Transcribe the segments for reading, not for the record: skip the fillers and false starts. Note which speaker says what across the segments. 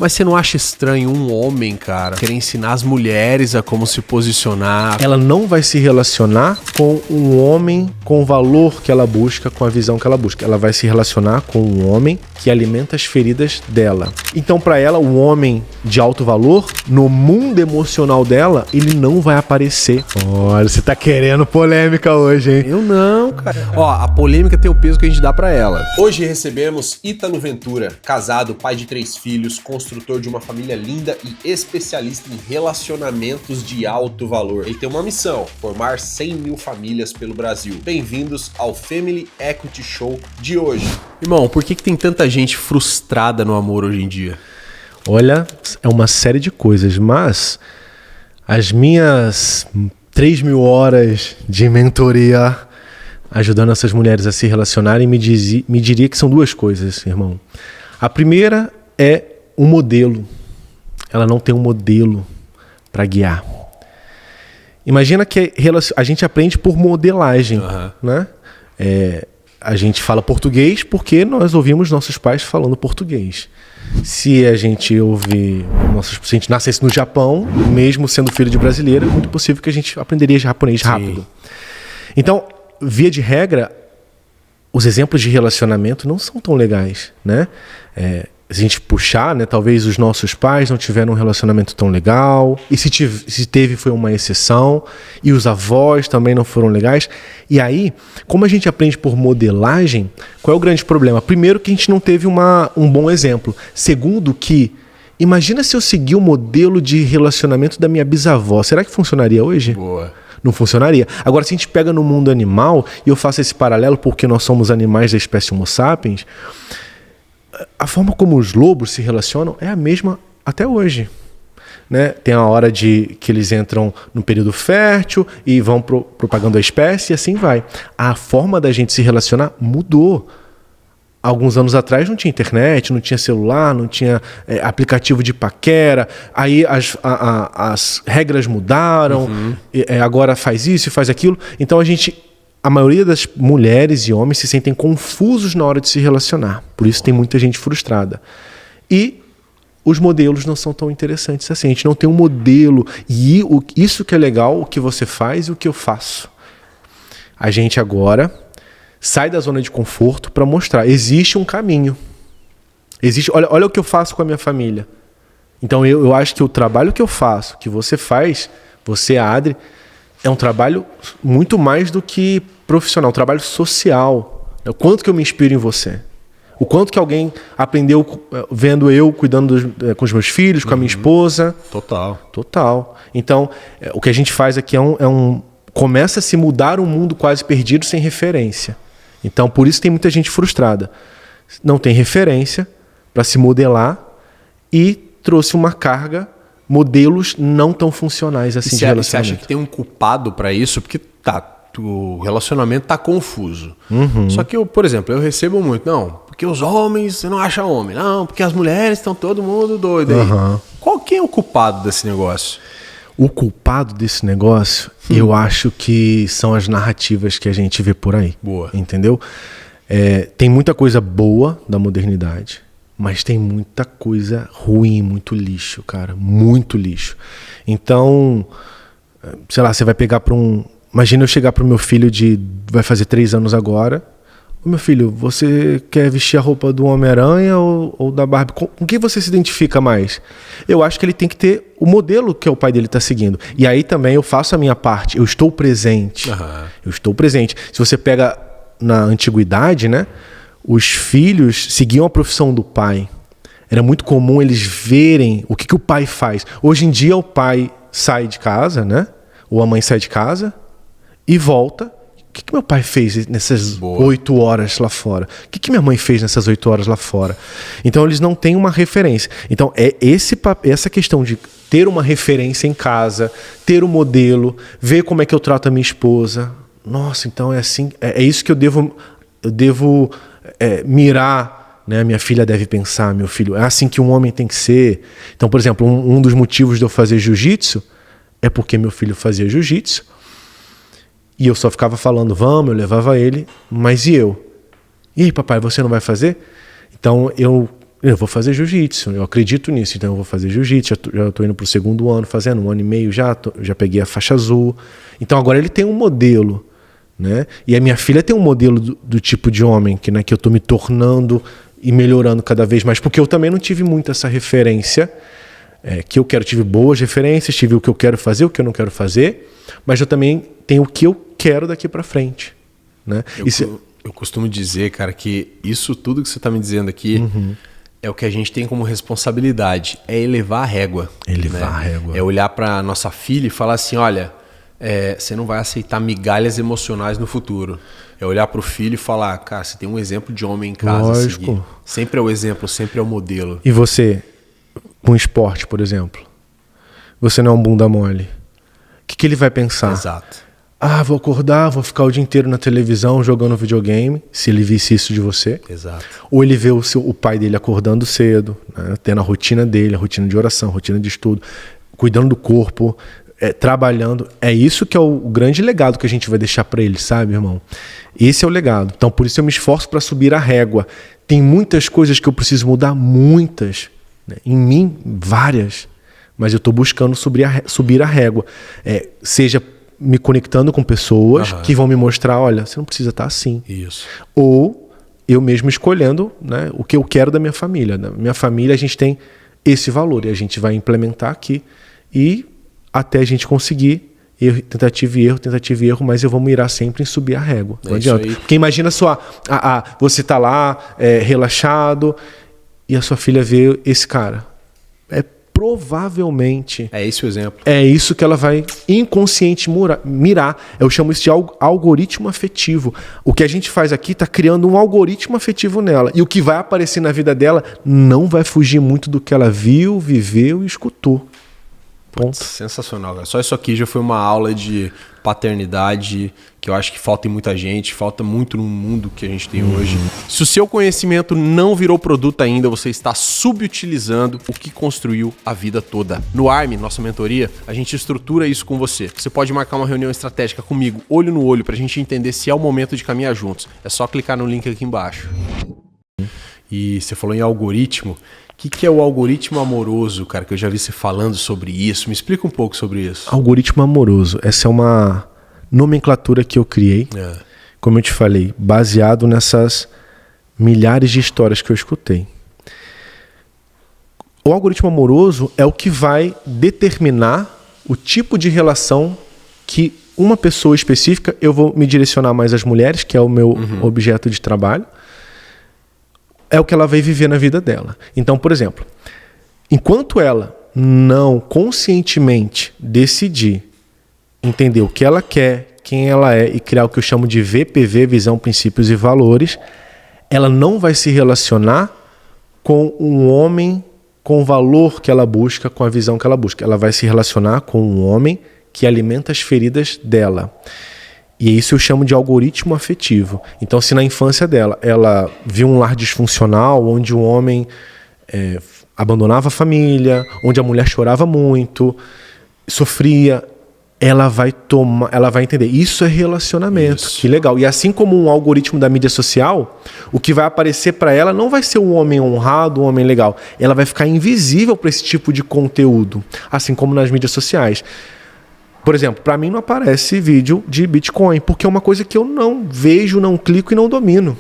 Speaker 1: Mas você não acha estranho um homem, cara, querer ensinar as mulheres a como se posicionar?
Speaker 2: Ela não vai se relacionar com um homem com o valor que ela busca, com a visão que ela busca. Ela vai se relacionar com um homem que alimenta as feridas dela. Então, pra ela, o homem de alto valor, no mundo emocional dela, ele não vai aparecer. Olha, você tá querendo polêmica hoje, hein?
Speaker 1: Eu não, cara. Ó, a polêmica tem o peso que a gente dá pra ela.
Speaker 3: Hoje recebemos Ítalo Ventura, casado, pai de 3 filhos, construtor de uma família linda e especialista em relacionamentos de alto valor. Ele tem uma missão: formar 100 mil famílias pelo Brasil. Bem-vindos ao Family Equity Show de hoje.
Speaker 1: Irmão, por que tem tanta gente frustrada no amor hoje em dia?
Speaker 2: Olha, é uma série de coisas, mas as minhas 3.000 horas de mentoria ajudando essas mulheres a se relacionarem me diria que são duas coisas, irmão. A primeira é um modelo. Ela não tem um modelo para guiar. Imagina que a gente aprende por modelagem, né? A gente fala português porque nós ouvimos nossos pais falando português. Se a gente se a gente nascesse no Japão, mesmo sendo filho de brasileiro, é muito possível que a gente aprenderia japonês rápido. Então, via de regra, os exemplos de relacionamento não são tão legais, né? Se a gente puxar, né, talvez os nossos pais não tiveram um relacionamento tão legal, e se teve foi uma exceção, e os avós também não foram legais. E aí, como a gente aprende por modelagem, qual é o grande problema? Primeiro, que a gente não teve um bom exemplo. Segundo, que imagina se eu seguir o modelo de relacionamento da minha bisavó, será que funcionaria hoje?
Speaker 1: Boa.
Speaker 2: Não funcionaria. Agora, se a gente pega no mundo animal, e eu faço esse paralelo porque nós somos animais da espécie Homo sapiens, a forma como os lobos se relacionam é a mesma até hoje, né? Tem a hora que eles entram no período fértil e vão propagando a espécie e assim vai. A forma da gente se relacionar mudou. Alguns anos atrás não tinha internet, não tinha celular, não tinha aplicativo de paquera. Aí as regras mudaram, agora faz isso e faz aquilo. Então a maioria das mulheres e homens se sentem confusos na hora de se relacionar. Por isso tem muita gente frustrada. E os modelos não são tão interessantes assim. A gente não tem um modelo. E isso que é legal, o que você faz e o que eu faço. A gente agora sai da zona de conforto para mostrar. Existe um caminho. Olha o que eu faço com a minha família. Então eu acho que o trabalho que eu faço, que você faz, você, Adri, é um trabalho muito mais do que profissional, um trabalho social. O quanto que eu me inspiro em você. O quanto que alguém aprendeu vendo eu cuidando com os meus filhos, com a minha esposa. Total. Então, o que a gente faz aqui começa a se mudar um mundo quase perdido sem referência. Então, por isso tem muita gente frustrada. Não tem referência para se modelar e trouxe uma carga, modelos não tão funcionais assim de relacionamento.
Speaker 1: Você acha que tem um culpado para isso? Porque o relacionamento tá confuso. Só que por exemplo, eu recebo muito, não, porque os homens, você não acha homem, não, porque as mulheres estão todo mundo doido aí. Qual que é o culpado desse negócio?
Speaker 2: O culpado desse negócio, eu acho que são as narrativas que a gente vê por aí.
Speaker 1: Boa.
Speaker 2: Entendeu? Tem muita coisa boa da modernidade, mas tem muita coisa ruim, muito lixo, cara. Muito lixo. Então, sei lá, você vai pegar para Imagina eu chegar pro meu filho vai fazer 3 anos agora. Ô, meu filho, você quer vestir a roupa do Homem-Aranha ou da Barbie? Com quem você se identifica mais? Eu acho que ele tem que ter o modelo que o pai dele está seguindo. E aí também eu faço a minha parte. Eu estou presente. Eu estou presente. Se você pega na antiguidade, né? Os filhos seguiam a profissão do pai. Era muito comum eles verem o que o pai faz. Hoje em dia o pai sai de casa, né? Ou a mãe sai de casa e volta. O que meu pai fez nessas 8 horas lá fora? O que minha mãe fez nessas 8 horas lá fora? Então eles não têm uma referência. Então essa questão de ter uma referência em casa, ter um modelo, ver como é que eu trato a minha esposa. Nossa, então é assim, é isso que eu devo mirar, né? Minha filha deve pensar, meu filho, é assim que um homem tem que ser. Então, por exemplo, um dos motivos de eu fazer jiu-jitsu é porque meu filho fazia jiu-jitsu. E eu só ficava falando, vamos, eu levava ele, mas e eu? E aí, papai, você não vai fazer? Então, eu eu vou fazer jiu-jitsu, eu acredito nisso, então eu vou fazer jiu-jitsu, já estou indo para o 2º ano fazendo, 1 ano e meio já peguei a faixa azul. Então agora ele tem um modelo, né? E a minha filha tem um modelo do tipo de homem que eu estou me tornando e melhorando cada vez mais, porque eu também não tive muito essa referência, que eu quero, tive boas referências, tive o que eu quero fazer, o que eu não quero fazer, mas eu também tenho o que eu quero daqui para frente, né?
Speaker 1: Eu costumo dizer, cara, que isso tudo que você está me dizendo aqui é o que a gente tem como responsabilidade, é elevar a régua.
Speaker 2: Elevar a régua.
Speaker 1: É olhar para nossa filha e falar assim, olha, você não vai aceitar migalhas emocionais no futuro. É olhar para o filho e falar, cara, você tem um exemplo de homem em casa.
Speaker 2: Lógico.
Speaker 1: A seguir. Sempre é o exemplo, sempre é o modelo.
Speaker 2: E você, com esporte, por exemplo, você não é um bunda mole. O que ele vai pensar?
Speaker 1: Exato.
Speaker 2: Vou acordar, vou ficar o dia inteiro na televisão jogando videogame, se ele visse isso de você.
Speaker 1: Exato.
Speaker 2: Ou ele vê o pai dele acordando cedo, né, tendo a rotina dele, a rotina de oração, a rotina de estudo, cuidando do corpo, trabalhando. É isso que é o grande legado que a gente vai deixar para ele, sabe, irmão? Esse é o legado. Então, por isso eu me esforço para subir a régua. Tem muitas coisas que eu preciso mudar, muitas. Né? Em mim, várias. Mas eu estou buscando subir a régua. Seja me conectando com pessoas que vão me mostrar, olha, você não precisa estar assim.
Speaker 1: Isso.
Speaker 2: Ou eu mesmo escolhendo, né, o que eu quero da minha família. Na minha família a gente tem esse valor e a gente vai implementar aqui e até a gente conseguir, tentativa e erro, mas eu vou mirar sempre em subir a régua. Não adianta. Porque imagina você tá lá relaxado e a sua filha vê esse cara. Provavelmente...
Speaker 1: É esse o exemplo.
Speaker 2: É isso que ela vai inconsciente mirar. Eu chamo isso de algoritmo afetivo. O que a gente faz aqui está criando um algoritmo afetivo nela. E o que vai aparecer na vida dela não vai fugir muito do que ela viu, viveu e escutou. Ponto.
Speaker 1: Sensacional, cara. Só isso aqui já foi uma aula de paternidade que eu acho que falta em muita gente, falta muito no mundo que a gente tem hoje. Se o seu conhecimento não virou produto ainda, você está subutilizando o que construiu a vida toda. No ARM, nossa mentoria, a gente estrutura isso com você. Você pode marcar uma reunião estratégica comigo, olho no olho, pra gente entender se é o momento de caminhar juntos. É só clicar no link aqui embaixo. E você falou em algoritmo. O que é o algoritmo amoroso, cara? Que eu já vi você falando sobre isso. Me explica um pouco sobre isso.
Speaker 2: Algoritmo amoroso. Essa é uma nomenclatura que eu criei, como eu te falei, baseado nessas milhares de histórias que eu escutei. O algoritmo amoroso é o que vai determinar o tipo de relação que uma pessoa específica, eu vou me direcionar mais às mulheres, que é o meu objeto de trabalho, é o que ela vai viver na vida dela. Então, por exemplo, enquanto ela não conscientemente decidir entender o que ela quer, quem ela é e criar o que eu chamo de VPV, visão, princípios e valores, ela não vai se relacionar com um homem com o valor que ela busca, com a visão que ela busca. Ela vai se relacionar com um homem que alimenta as feridas dela. E isso eu chamo de algoritmo afetivo. Então, se na infância dela ela viu um lar disfuncional, onde o homem abandonava a família, onde a mulher chorava muito, sofria, ela vai entender. Isso é relacionamento. Isso. Que legal. E assim como um algoritmo da mídia social, o que vai aparecer para ela não vai ser um homem honrado, um homem legal. Ela vai ficar invisível para esse tipo de conteúdo, assim como nas mídias sociais. Por exemplo, para mim não aparece vídeo de Bitcoin, porque é uma coisa que eu não vejo, não clico e não domino.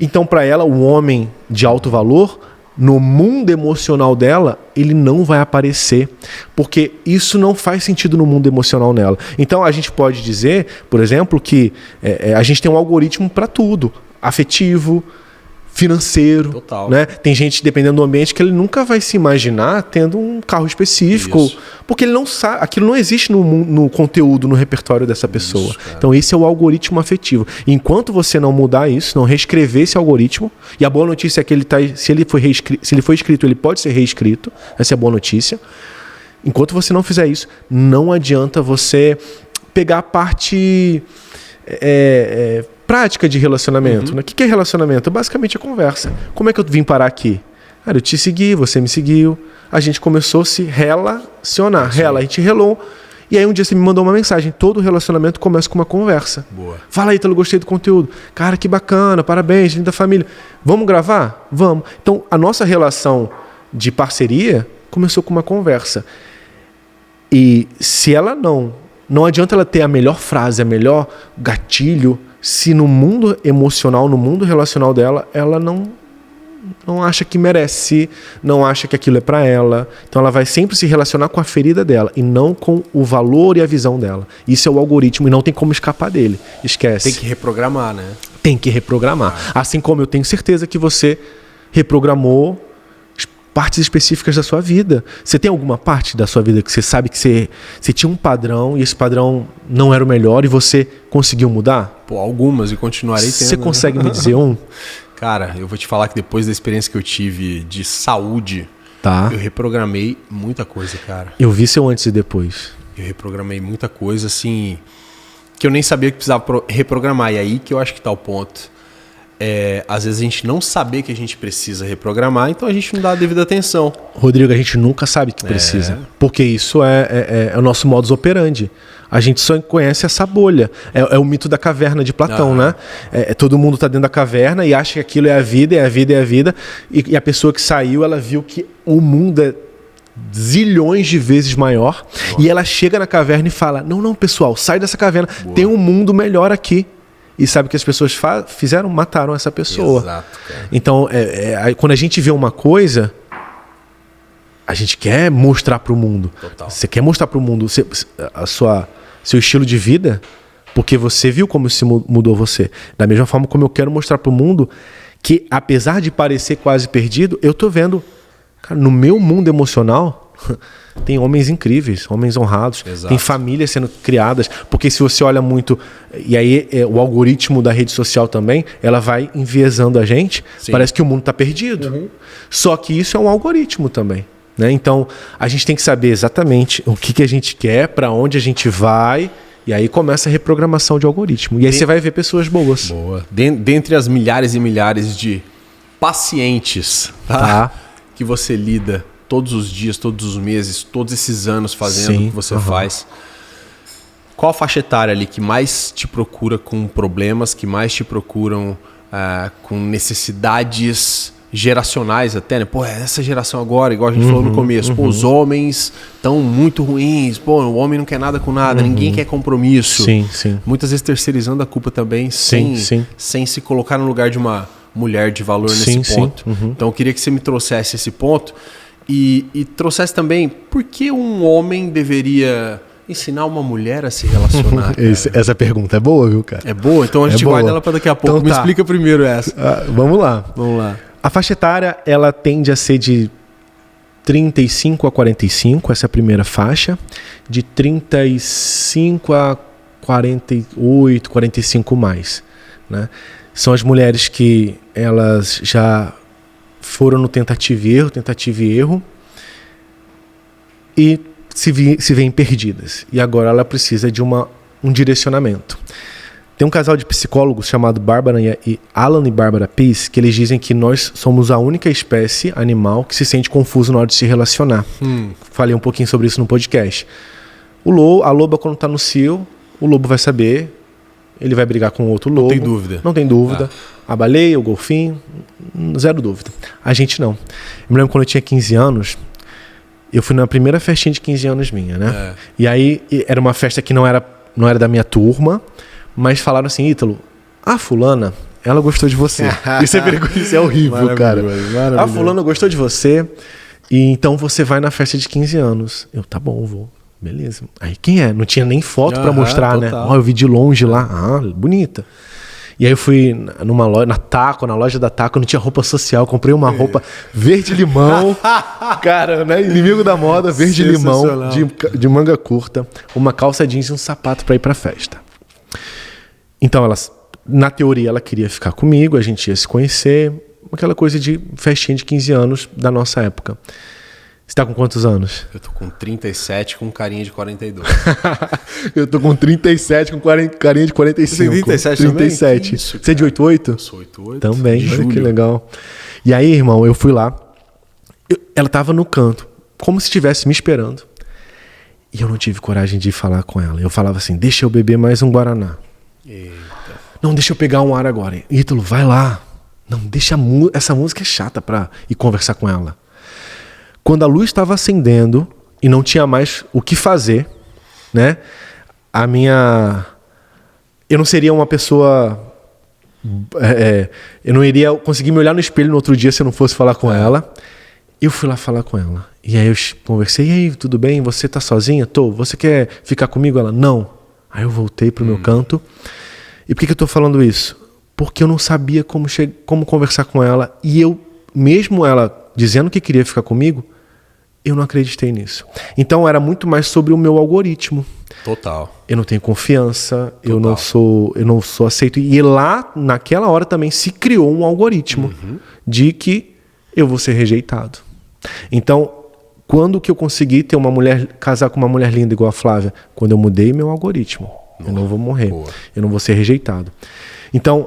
Speaker 2: Então, para ela, o homem de alto valor, no mundo emocional dela, ele não vai aparecer, porque isso não faz sentido no mundo emocional nela. Então, a gente pode dizer, por exemplo, que a gente tem um algoritmo para tudo, afetivo, financeiro.
Speaker 1: Total.
Speaker 2: Né? Tem gente, dependendo do ambiente, que ele nunca vai se imaginar tendo um carro específico. Isso. Porque ele não sabe, aquilo não existe no conteúdo, no repertório dessa pessoa. Isso, então esse é o algoritmo afetivo. E enquanto você não mudar isso, não reescrever esse algoritmo, e a boa notícia é que se ele foi escrito, ele pode ser reescrito. Essa é a boa notícia. Enquanto você não fizer isso, não adianta você pegar a parte prática de relacionamento. Né? O que é relacionamento? Basicamente a conversa. Como é que eu vim parar aqui? Cara, eu te segui, você me seguiu. A gente começou a se relacionar. A gente relou. E aí um dia você me mandou uma mensagem. Todo relacionamento começa com uma conversa.
Speaker 1: Boa.
Speaker 2: Fala aí, Ítalo, gostei do conteúdo. Cara, que bacana, parabéns, linda família. Vamos gravar? Vamos. Então, a nossa relação de parceria começou com uma conversa. E se ela não adianta ela ter a melhor frase, a melhor gatilho, se no mundo emocional, no mundo relacional dela, ela não acha que merece, não acha que aquilo é pra ela. Então ela vai sempre se relacionar com a ferida dela e não com o valor e a visão dela. Isso é o algoritmo e não tem como escapar dele. Esquece.
Speaker 1: Tem que reprogramar, né?
Speaker 2: Tem que reprogramar. Assim como eu tenho certeza que você reprogramou partes específicas da sua vida. Você tem alguma parte da sua vida que você sabe que você tinha um padrão e esse padrão não era o melhor e você conseguiu mudar?
Speaker 1: Pô, algumas e continuarei tendo.
Speaker 2: Você consegue me dizer um?
Speaker 1: Cara, eu vou te falar que depois da experiência que eu tive de saúde, eu reprogramei muita coisa, cara.
Speaker 2: Eu vi seu antes e depois.
Speaker 1: Eu reprogramei muita coisa, assim, que eu nem sabia que precisava reprogramar. E aí que eu acho que tá o ponto. Às vezes a gente não saber que a gente precisa reprogramar, então a gente não dá a devida atenção.
Speaker 2: Rodrigo, a gente nunca sabe que precisa. Porque isso é o nosso modus operandi. A gente só conhece essa bolha. É o mito da caverna de Platão, né? Todo mundo está dentro da caverna e acha que aquilo é a vida, é a vida, é a vida. E a pessoa que saiu, ela viu que o mundo é zilhões de vezes maior. Nossa. E ela chega na caverna e fala, não, pessoal, sai dessa caverna. Boa. Tem um mundo melhor aqui. E sabe o que as pessoas fizeram? Mataram essa pessoa. Exato, cara. Então, quando a gente vê uma coisa, a gente quer mostrar para o mundo. Total. Você quer mostrar para o mundo seu estilo de vida, porque você viu como isso mudou você. Da mesma forma como eu quero mostrar para o mundo que, apesar de parecer quase perdido, eu tô vendo, cara, no meu mundo emocional, tem homens incríveis, homens honrados. Exato. Tem famílias sendo criadas. Porque se você olha muito... E aí o algoritmo da rede social também, ela vai enviesando a gente. Sim. Parece que o mundo está perdido. Uhum. Só que isso é um algoritmo também. Né? Então, a gente tem que saber exatamente o que a gente quer, para onde a gente vai. E aí começa a reprogramação de algoritmo. E aí você vai ver pessoas boas.
Speaker 1: Boa. Dentre as milhares e milhares de pacientes que você lida todos os dias, todos os meses, todos esses anos fazendo o que você faz. Qual a faixa etária ali que mais te procura com problemas, que mais te procuram com necessidades geracionais até, né? Pô, essa geração agora, igual a gente falou no começo, pô, os homens estão muito ruins, pô, o homem não quer nada com nada, ninguém quer compromisso.
Speaker 2: Sim, sim.
Speaker 1: Muitas vezes terceirizando a culpa também, sem se colocar no lugar de uma mulher de valor nesse ponto. Então eu queria que você me trouxesse esse ponto. E trouxesse também por que um homem deveria ensinar uma mulher a se relacionar.
Speaker 2: Essa pergunta é boa, viu, cara?
Speaker 1: É boa? Então a gente guarda ela para daqui a pouco. Então, me explica primeiro essa.
Speaker 2: Vamos lá. A faixa etária, ela tende a ser de 35 a 45, essa é a primeira faixa. De 35 a 48, 45 mais. Né? São as mulheres que elas já foram no tentativa e erro, e se veem perdidas. E agora ela precisa de um direcionamento. Tem um casal de psicólogos chamado Alan e Barbara Pease, que eles dizem que nós somos a única espécie animal que se sente confuso na hora de se relacionar. Falei um pouquinho sobre isso no podcast. A loba, quando está no cio, o lobo vai saber, ele vai brigar com outro lobo. Não tem dúvida. A baleia, o golfinho, zero dúvida. A gente não. Eu me lembro quando eu tinha 15 anos, eu fui na primeira festinha de 15 anos minha, né? E aí era uma festa que não era da minha turma, mas falaram assim, Ítalo, a fulana, ela gostou de você. Isso é horrível, cara. A fulana gostou de você, e então você vai na festa de 15 anos. Eu, tá bom, vou. Beleza. Aí quem é? Não tinha nem foto pra mostrar, total, né? Eu vi de longe lá. Bonita. E aí eu fui numa loja, na loja da Taco, não tinha roupa social, comprei uma roupa verde-limão, cara, né? Inimigo da moda, verde-limão, de manga curta, uma calça jeans e um sapato para ir pra festa. Então, na teoria, ela queria ficar comigo, a gente ia se conhecer, aquela coisa de festinha de 15 anos da nossa época. Você tá com quantos anos?
Speaker 1: Eu tô com 37 com carinha de 42.
Speaker 2: Eu tô com 37 com carinha de 45. Você tem
Speaker 1: 37
Speaker 2: 37.
Speaker 1: Isso,
Speaker 2: você é de 88?
Speaker 1: Eu sou 88.
Speaker 2: Também, olha que legal. E aí, irmão, eu fui lá. Ela tava no canto, como se estivesse me esperando. E eu não tive coragem de falar com ela. Eu falava assim, deixa eu beber mais um Guaraná.
Speaker 1: Eita.
Speaker 2: Não, deixa eu pegar um ar agora. Ítalo, vai lá. Não, deixa essa música é chata pra ir conversar com ela. Quando a luz estava acendendo e não tinha mais o que fazer, né? Eu não seria uma pessoa... eu não iria conseguir me olhar no espelho no outro dia se eu não fosse falar com ela. Eu fui lá falar com ela. E aí eu conversei. E aí, tudo bem? Você tá sozinha? Tô. Você quer ficar comigo? Ela, não. Aí eu voltei pro meu canto. E por que eu tô falando isso? Porque eu não sabia como conversar com ela. E eu, mesmo ela dizendo que queria ficar comigo, eu não acreditei nisso. Então era muito mais sobre o meu algoritmo.
Speaker 1: Total.
Speaker 2: Eu não tenho confiança, eu não sou aceito. E lá, naquela hora também, se criou um algoritmo de que eu vou ser rejeitado. Então, quando que eu consegui casar com uma mulher linda igual a Flávia? Quando eu mudei meu algoritmo. Eu não vou morrer. Boa. Eu não vou ser rejeitado. Então,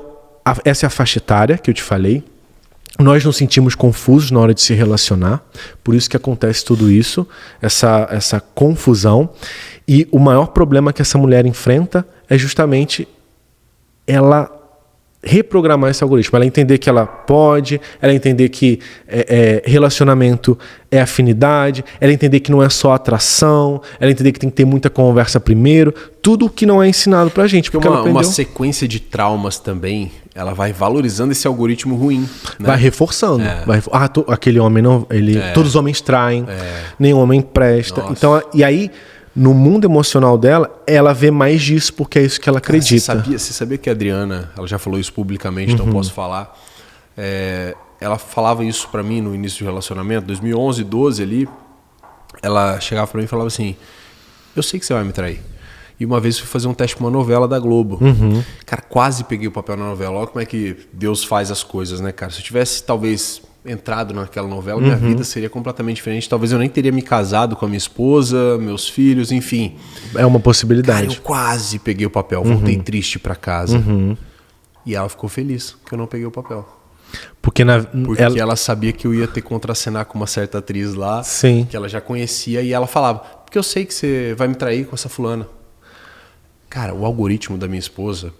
Speaker 2: essa é a faixa etária que eu te falei. Nós nos sentimos confusos na hora de se relacionar. Por isso que acontece tudo isso, essa confusão. E o maior problema que essa mulher enfrenta é justamente ela reprogramar esse algoritmo. Ela entender que ela pode, ela entender que relacionamento é afinidade, ela entender que não é só atração, ela entender que tem que ter muita conversa primeiro, tudo que não é ensinado pra gente. Porque
Speaker 1: uma sequência de traumas também, ela vai valorizando esse algoritmo ruim. Né?
Speaker 2: Vai reforçando. Aquele homem não... Todos os homens traem, nenhum homem presta. Nossa. Então, e aí... No mundo emocional dela, ela vê mais disso porque é isso que ela acredita.
Speaker 1: Você sabia que a Adriana, ela já falou isso publicamente, então eu posso falar. Ela falava isso pra mim no início do relacionamento, 2011, 12 ali. Ela chegava pra mim e falava assim, eu sei que você vai me trair. E uma vez eu fui fazer um teste pra uma novela da Globo. Cara, quase peguei o papel na novela. Olha como é que Deus faz as coisas, né, cara? Se eu tivesse, talvez... entrado naquela novela, minha vida seria completamente diferente. Talvez eu nem teria me casado com a minha esposa, meus filhos, enfim.
Speaker 2: É uma possibilidade.
Speaker 1: Cara, eu quase peguei o papel, voltei triste pra casa. E ela ficou feliz que eu não peguei o papel. Porque ela sabia que eu ia ter contracenar com uma certa atriz lá,
Speaker 2: Sim.
Speaker 1: que ela já conhecia, e ela falava, porque eu sei que você vai me trair com essa fulana. Cara, o algoritmo da minha esposa,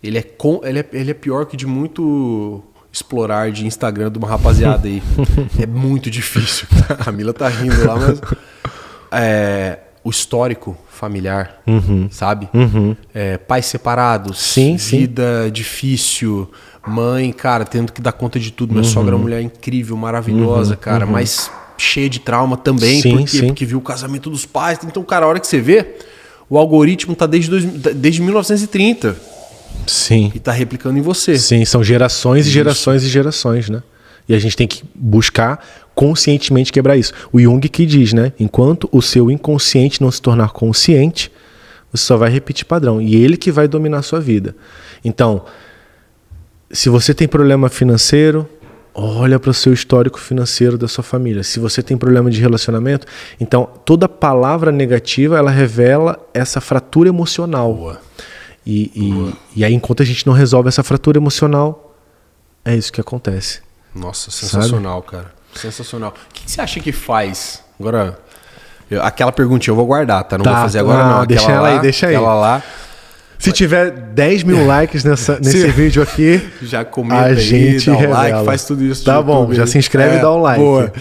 Speaker 1: ele é pior que de muito... explorar de Instagram de uma rapaziada aí. É muito difícil. A Camila tá rindo lá, mas... o histórico familiar, sabe? Pais separados, vida difícil, mãe, cara, tendo que dar conta de tudo. Minha sogra é uma mulher incrível, maravilhosa, cara, mas cheia de trauma também. Porque viu o casamento dos pais. Então, cara, a hora que você vê, o algoritmo tá desde 1930.
Speaker 2: Sim.
Speaker 1: E tá replicando em você.
Speaker 2: Sim, são gerações e gerações e gerações, né? E a gente tem que buscar conscientemente quebrar isso. O Jung que diz, né? Enquanto o seu inconsciente não se tornar consciente, você só vai repetir padrão. E ele que vai dominar a sua vida. Então, se você tem problema financeiro, olha para o seu histórico financeiro da sua família. Se você tem problema de relacionamento, então toda palavra negativa, ela revela essa fratura emocional.
Speaker 1: Boa.
Speaker 2: E aí, enquanto a gente não resolve essa fratura emocional, é isso que acontece.
Speaker 1: Nossa, sensacional, cara. Sensacional. O que você acha que faz? Agora, aquela perguntinha eu vou guardar, tá? Não vou fazer agora, não.
Speaker 2: Deixa ela aí, deixa aí.
Speaker 1: Aquela lá.
Speaker 2: Se tiver 10 mil likes nesse vídeo aqui,
Speaker 1: já comenta
Speaker 2: a gente
Speaker 1: dá um
Speaker 2: revela.
Speaker 1: like, faz tudo isso.
Speaker 2: Tá bom, YouTube. Já se inscreve e dá um like.
Speaker 1: Boa.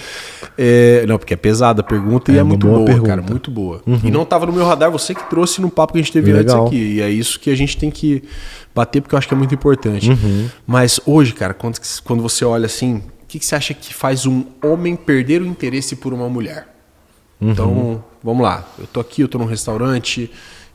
Speaker 1: Não, porque é pesada a pergunta e é muito boa, pergunta. Cara, muito boa. E não tava no meu radar, você que trouxe no papo que a gente teve antes aqui. E é isso que a gente tem que bater, porque eu acho que é muito importante. Mas hoje, cara, quando você olha assim, o que você acha que faz um homem perder o interesse por uma mulher? Então, vamos lá. Eu tô aqui, eu tô num restaurante...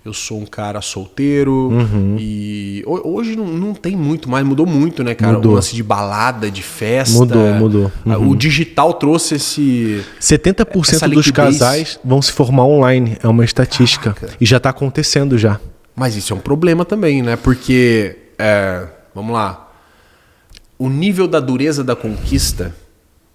Speaker 1: Eu sou um cara solteiro e hoje não tem muito mais, mudou muito, né, cara? O lance de balada, de festa.
Speaker 2: Mudou.
Speaker 1: O digital trouxe esse...
Speaker 2: 70% dos casais vão se formar online, é uma estatística. Caraca. E já está acontecendo já.
Speaker 1: Mas isso é um problema também, né? Porque, vamos lá, o nível da dureza da conquista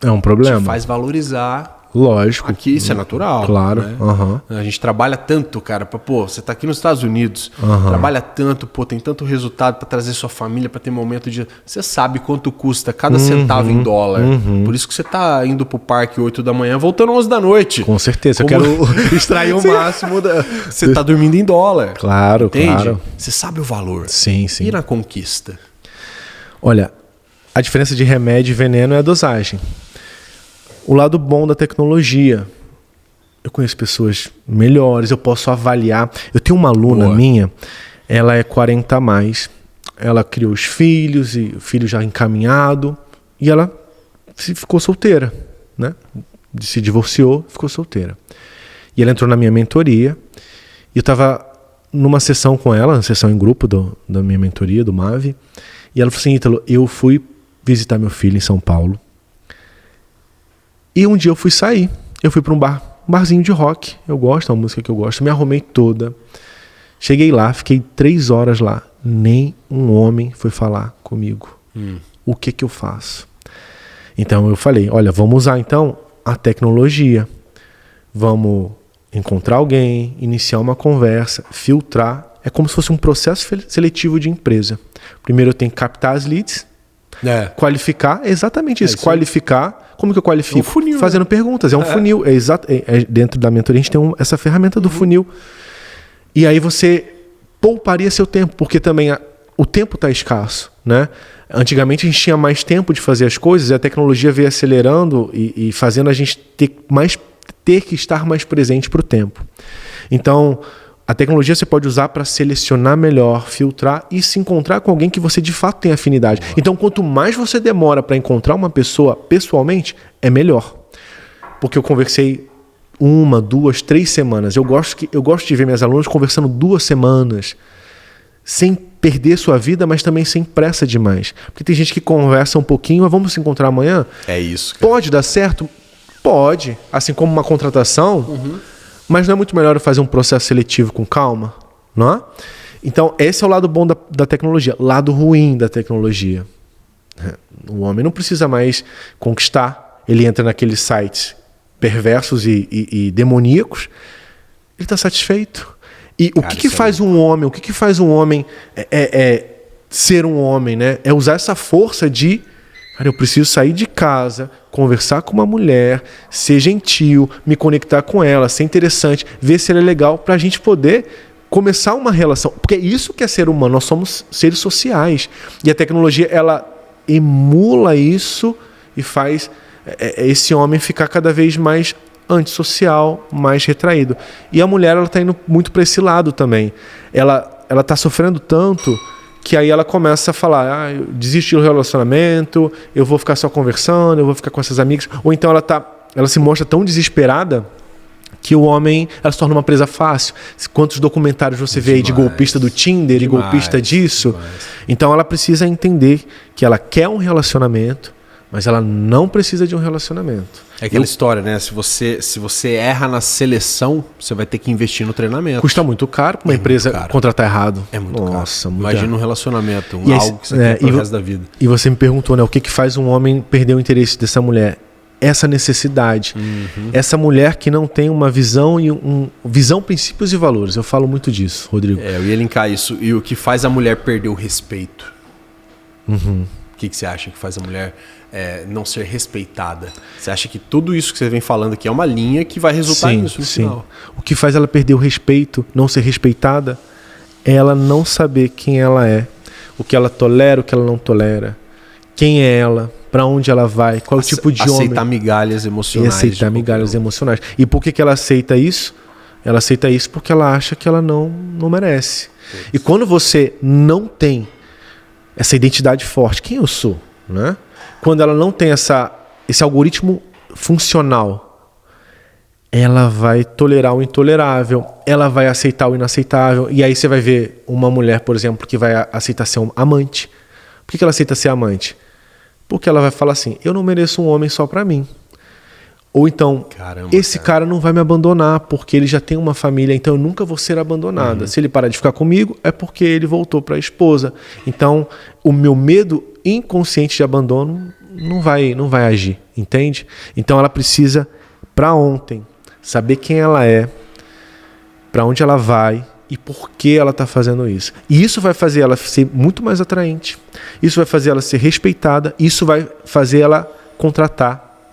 Speaker 2: é um problema.
Speaker 1: te faz valorizar
Speaker 2: Lógico.
Speaker 1: Aqui isso é natural.
Speaker 2: Claro.
Speaker 1: Né?
Speaker 2: Uhum.
Speaker 1: A gente trabalha tanto, cara, você tá aqui nos Estados Unidos, trabalha tanto, tem tanto resultado pra trazer sua família, pra ter momento de... Você sabe quanto custa cada centavo em dólar. Por isso que você tá indo pro parque 8 da manhã, voltando 11 da noite.
Speaker 2: Com certeza. Eu quero extrair o máximo da...
Speaker 1: Você tá dormindo em dólar.
Speaker 2: Claro,
Speaker 1: entende?
Speaker 2: claro.
Speaker 1: Você sabe o valor.
Speaker 2: Sim, sim.
Speaker 1: E na conquista?
Speaker 2: Olha, a diferença de remédio e veneno é a dosagem. O lado bom da tecnologia. Eu conheço pessoas melhores, eu posso avaliar. Eu tenho uma aluna minha, ela é 40 a mais. Ela criou os filhos, e o filho já encaminhado. E ela ficou solteira, né? Se divorciou, ficou solteira. E ela entrou na minha mentoria. E eu estava numa sessão com ela, uma sessão em grupo da minha mentoria, do MAV. E ela falou assim, Ítalo, eu fui visitar meu filho em São Paulo. E um dia eu fui sair. Eu fui para um barzinho de rock. Eu gosto, é uma música que eu gosto. Me arrumei toda. Cheguei lá, fiquei 3 horas lá. Nem um homem foi falar comigo. O que eu faço? Então eu falei, olha, vamos usar então a tecnologia. Vamos encontrar alguém, iniciar uma conversa, filtrar. É como se fosse um processo seletivo de empresa. Primeiro eu tenho que captar as leads, qualificar, exatamente isso, qualificar. Como que eu qualifico?
Speaker 1: É um funil,
Speaker 2: fazendo perguntas, é um funil. Dentro da mentoria a gente tem essa ferramenta do funil. E aí você pouparia seu tempo, porque também o tempo está escasso, né? Antigamente a gente tinha mais tempo de fazer as coisas e a tecnologia veio acelerando e fazendo a gente ter que estar mais presente para o tempo. Então, a tecnologia você pode usar para selecionar melhor, filtrar e se encontrar com alguém que você de fato tem afinidade. Então, quanto mais você demora para encontrar uma pessoa pessoalmente, é melhor. Porque eu conversei 1, 2, 3 semanas. Eu gosto de ver minhas alunas conversando 2 semanas, sem perder sua vida, mas também sem pressa demais. Porque tem gente que conversa um pouquinho, mas vamos se encontrar amanhã?
Speaker 1: É isso. Cara.
Speaker 2: Pode dar certo? Pode. Assim como uma contratação... Mas não é muito melhor fazer um processo seletivo com calma? Não é? Então, esse é o lado bom da tecnologia. Lado ruim da tecnologia. O homem não precisa mais conquistar. Ele entra naqueles sites perversos e demoníacos. Ele está satisfeito. E o que faz um homem? O que faz um homem ser um homem? Né? É usar essa força de... Cara, eu preciso sair de casa, conversar com uma mulher, ser gentil, me conectar com ela, ser interessante, ver se ela é legal, para a gente poder começar uma relação. Porque é isso que é ser humano, nós somos seres sociais. E a tecnologia, ela emula isso e faz esse homem ficar cada vez mais antissocial, mais retraído. E a mulher, ela está indo muito para esse lado também. Ela está sofrendo tanto... que aí ela começa a falar, eu desisto do relacionamento, eu vou ficar só conversando, eu vou ficar com essas amigas. Ou então ela se mostra tão desesperada que o homem, ela se torna uma presa fácil. Quantos documentários você vê aí de golpista do Tinder, de golpista disso? Então ela precisa entender que ela quer um relacionamento, mas ela não precisa de um relacionamento.
Speaker 1: É aquela história, né? Se você erra na seleção, você vai ter que investir no treinamento.
Speaker 2: Custa muito caro para uma empresa contratar errado.
Speaker 1: É muito caro.
Speaker 2: Muito
Speaker 1: Imagina um relacionamento, algo que você quer pro resto da vida.
Speaker 2: E você me perguntou, né? O que faz um homem perder o interesse dessa mulher? Essa necessidade. Essa mulher que não tem uma visão visão, princípios e valores. Eu falo muito disso, Rodrigo.
Speaker 1: Eu ia linkar isso. E o que faz a mulher perder o respeito? O que você acha que faz a mulher não ser respeitada? Você acha que tudo isso que você vem falando aqui é uma linha que vai resultar nisso no final? O
Speaker 2: que faz ela perder o respeito, não ser respeitada, é ela não saber quem ela é, o que ela tolera, o que ela não tolera, quem é ela, para onde ela vai, qual é o tipo de homem.
Speaker 1: Aceitar migalhas emocionais.
Speaker 2: E aceitar migalhas emocionais. E por que ela aceita isso? Ela aceita isso porque ela acha que ela não merece. E quando você não tem essa identidade forte, quem eu sou, né? Quando ela não tem esse algoritmo funcional, ela vai tolerar o intolerável, ela vai aceitar o inaceitável. E aí você vai ver uma mulher, por exemplo, que vai aceitar ser um amante. Por que ela aceita ser amante? Porque ela vai falar assim, eu não mereço um homem só pra mim. Ou então, esse cara não vai me abandonar porque ele já tem uma família, então eu nunca vou ser abandonada. Se ele parar de ficar comigo, é porque ele voltou para a esposa. Então, o meu medo inconsciente de abandono não vai agir, entende? Então ela precisa, para ontem, saber quem ela é, para onde ela vai e por que ela está fazendo isso. E isso vai fazer ela ser muito mais atraente, isso vai fazer ela ser respeitada, isso vai fazer ela contratar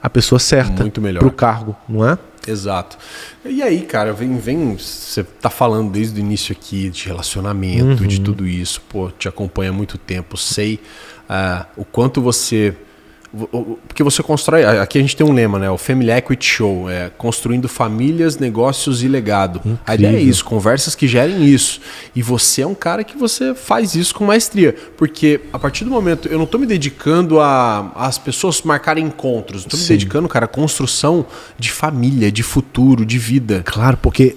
Speaker 2: a pessoa certa para o cargo, não é?
Speaker 1: Exato. E aí, cara, você tá falando desde o início aqui de relacionamento, de tudo isso, pô, te acompanho há muito tempo, sei o quanto você... Porque você constrói... Aqui a gente tem um lema, né? O Family Equity Show. Construindo famílias, negócios e legado. Incrível. A ideia é isso. Conversas que gerem isso. E você é um cara que você faz isso com maestria. Porque a partir do momento... Eu não tô me dedicando às pessoas marcarem encontros. Eu tô me dedicando, cara, à construção de família, de futuro, de vida.
Speaker 2: Claro, porque,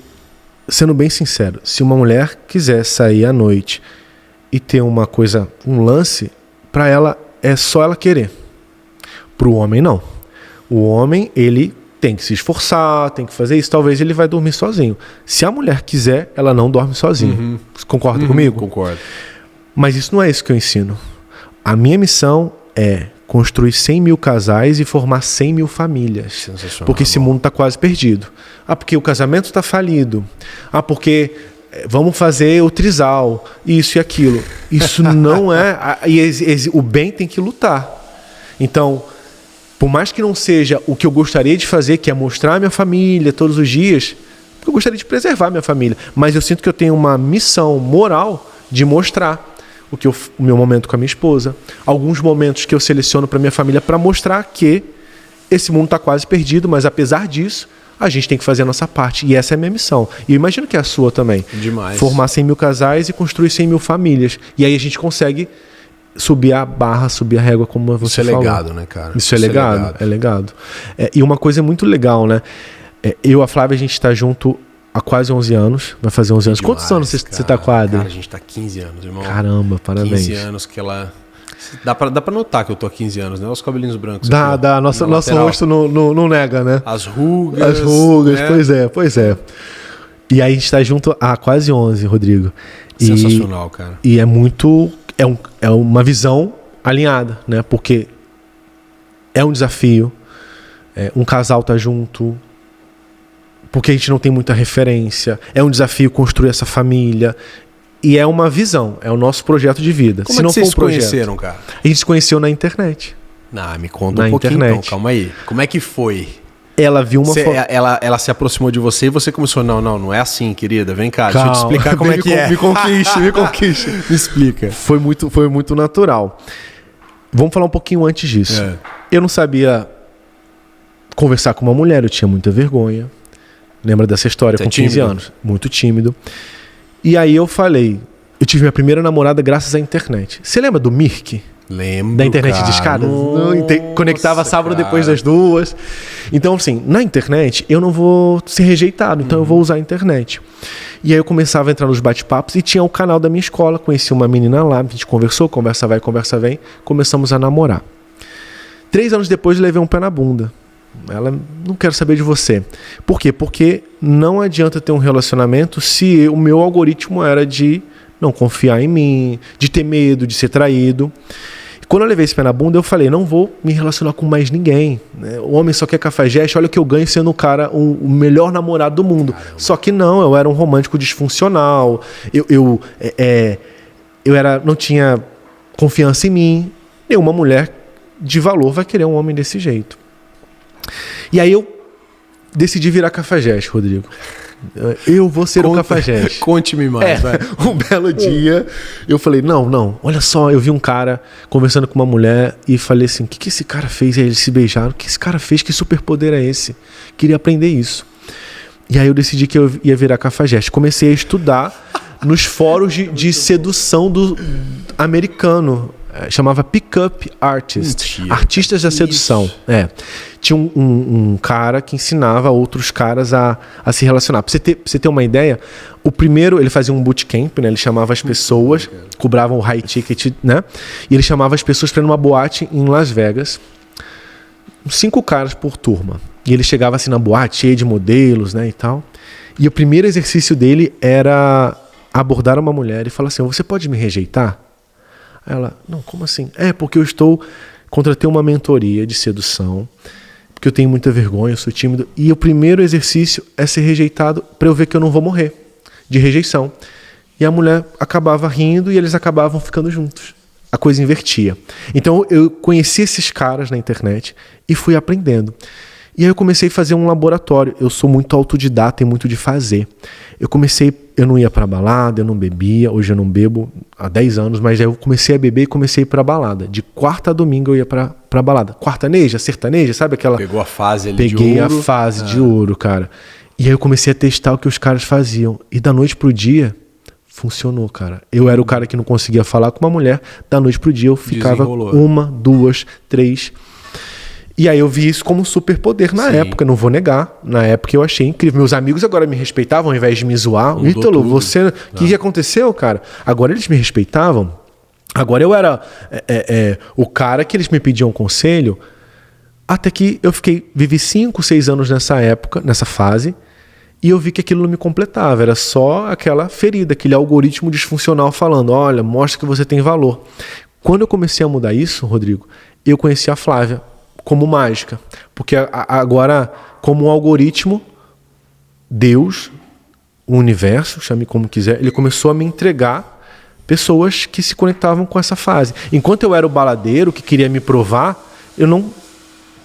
Speaker 2: sendo bem sincero, se uma mulher quiser sair à noite e ter uma coisa, um lance, pra ela é só ela querer. Pro homem, não. O homem, ele tem que se esforçar, tem que fazer isso. Talvez ele vai dormir sozinho. Se a mulher quiser, ela não dorme sozinha. Concorda comigo?
Speaker 1: Concordo.
Speaker 2: Mas isso não é isso que eu ensino. A minha missão é construir 100 mil casais e formar 100 mil famílias.
Speaker 1: Sensacional.
Speaker 2: Porque esse mundo está quase perdido. Porque o casamento está falido. Porque... vamos fazer o trisal, isso e aquilo. Isso não é... o bem tem que lutar. Então... por mais que não seja o que eu gostaria de fazer, que é mostrar a minha família todos os dias, porque eu gostaria de preservar a minha família, mas eu sinto que eu tenho uma missão moral de mostrar o meu momento com a minha esposa, alguns momentos que eu seleciono para minha família para mostrar que esse mundo está quase perdido, mas apesar disso, a gente tem que fazer a nossa parte. E essa é a minha missão. E eu imagino que é a sua também.
Speaker 1: Demais.
Speaker 2: Formar 100 mil casais e construir 100 mil famílias. E aí a gente consegue... subir a barra, subir a régua, como você falou.
Speaker 1: Isso é legado, né, cara?
Speaker 2: Isso é legado, é legado. E uma coisa muito legal, né? Eu e a Flávia, a gente tá junto há quase 11 anos. Vai fazer 11 anos. Quantos anos você tá com a Adri?
Speaker 1: Cara, a gente tá 15 anos, irmão.
Speaker 2: Caramba, parabéns.
Speaker 1: 15 anos que ela... Dá pra notar que eu tô há 15 anos, né? Os cabelinhos brancos.
Speaker 2: Dá. Nosso rosto não nega, né?
Speaker 1: As rugas.
Speaker 2: As rugas,
Speaker 1: né?
Speaker 2: Pois é. E aí a gente tá junto há quase 11, Rodrigo.
Speaker 1: Sensacional, cara.
Speaker 2: E é muito... É uma visão alinhada, né? Porque é um desafio, um casal tá junto, porque a gente não tem muita referência, é um desafio construir essa família, e é uma visão, é o nosso projeto de vida.
Speaker 1: Como é que vocês se conheceram, cara?
Speaker 2: A gente se conheceu na internet.
Speaker 1: Me conta um pouquinho então, calma aí. Como é que foi?
Speaker 2: Ela viu uma foto.
Speaker 1: Ela se aproximou de você e você começou, não é assim, querida, vem cá, deixa eu te explicar como é que é.
Speaker 2: Me conquiste.
Speaker 1: Me explica.
Speaker 2: Foi muito natural. Vamos falar um pouquinho antes disso. Eu não sabia conversar com uma mulher, eu tinha muita vergonha. Lembra dessa história? Com 15 anos. Muito tímido. E aí eu tive minha primeira namorada graças à internet. Você lembra do Mirk?
Speaker 1: Lembro,
Speaker 2: da internet de escada. Conectava sábado depois das 2. Então, assim, na internet eu não vou ser rejeitado, então eu vou usar a internet. E aí eu começava a entrar nos bate-papos e tinha o canal da minha escola. Conheci uma menina lá, a gente conversou, conversa vai, conversa vem. Começamos a namorar. 3 anos depois eu levei um pé na bunda. Ela, não quero saber de você. Por quê? Porque não adianta ter um relacionamento se o meu algoritmo era de não confiar em mim, de ter medo, de ser traído. Quando eu levei esse pé na bunda, eu falei, não vou me relacionar com mais ninguém. O homem só quer cafajeste, olha o que eu ganho sendo o melhor namorado do mundo. Caramba. Só que não, eu era um romântico disfuncional, eu não tinha confiança em mim. Nenhuma mulher de valor vai querer um homem desse jeito. E aí eu decidi virar cafajeste, Rodrigo. Eu vou ser um cafajeste.
Speaker 1: Conte-me mais. Vai.
Speaker 2: Um belo dia, eu falei, não, olha só, eu vi um cara conversando com uma mulher e falei assim, o que esse cara fez? E aí eles se beijaram, o que esse cara fez? Que superpoder é esse? Queria aprender isso. E aí eu decidi que eu ia virar cafajeste. Comecei a estudar nos fóruns de sedução do americano. Chamava Pick-up Artist.
Speaker 1: Mentira.
Speaker 2: Artistas da sedução. Tinha um cara que ensinava outros caras a se relacionar. Pra você ter uma ideia, o primeiro, ele fazia um bootcamp, né? Ele chamava as pessoas, cobravam o high ticket, né? E ele chamava as pessoas para ir numa boate em Las Vegas. 5 caras por turma. E ele chegava assim na boate, cheio de modelos, né, e tal. E o primeiro exercício dele era abordar uma mulher e falar assim, você pode me rejeitar? Ela, não, como assim? Porque eu contratei uma mentoria de sedução, porque porque eu tenho muita vergonha, eu sou tímido. E o primeiro exercício é ser rejeitado para eu ver que eu não vou morrer de rejeição. E a mulher acabava rindo e eles acabavam ficando juntos. A coisa invertia. Então eu conheci esses caras na internet e fui aprendendo. E aí eu comecei a fazer um laboratório. Eu sou muito autodidata e muito de fazer. Eu não ia pra balada, eu não bebia. Hoje eu não bebo há 10 anos, mas aí eu comecei a beber e comecei a ir pra balada. De quarta a domingo eu ia pra balada. Quartaneja, sertaneja, sabe aquela...
Speaker 1: Pegou a fase ali
Speaker 2: Peguei
Speaker 1: de ouro.
Speaker 2: a fase de ouro, cara. E aí eu comecei a testar o que os caras faziam. E da noite pro dia, funcionou, cara. Eu era o cara que não conseguia falar com uma mulher. Da noite pro dia eu ficava
Speaker 1: Desenrolou.
Speaker 2: 1, 2, 3... E aí eu vi isso como um superpoder na época, não vou negar. Na época eu achei incrível. Meus amigos agora me respeitavam ao invés de me zoar. Ítalo, você... O que aconteceu, cara? Agora eles me respeitavam. Agora eu era o cara que eles me pediam conselho. Até que eu vivi 5, 6 anos nessa época, nessa fase. E eu vi que aquilo não me completava. Era só aquela ferida, aquele algoritmo disfuncional falando, olha, mostra que você tem valor. Quando eu comecei a mudar isso, Rodrigo, eu conheci a Flávia como mágica. Porque agora, como um algoritmo, Deus, o universo, chame como quiser, ele começou a me entregar pessoas que se conectavam com essa fase. Enquanto eu era o baladeiro que queria me provar, eu não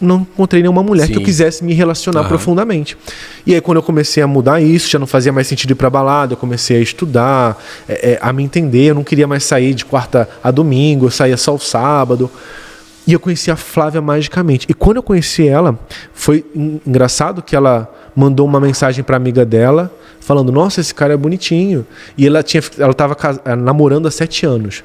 Speaker 2: encontrei nenhuma mulher que eu quisesse me relacionar profundamente. E aí quando eu comecei a mudar isso, já não fazia mais sentido ir pra balada, eu comecei a estudar, a me entender, eu não queria mais sair de quarta a domingo, eu saía só o sábado. E eu conheci a Flávia magicamente. E quando eu conheci ela, foi engraçado que ela mandou uma mensagem para amiga dela, falando, nossa, esse cara é bonitinho. E ela estava namorando há 7 anos.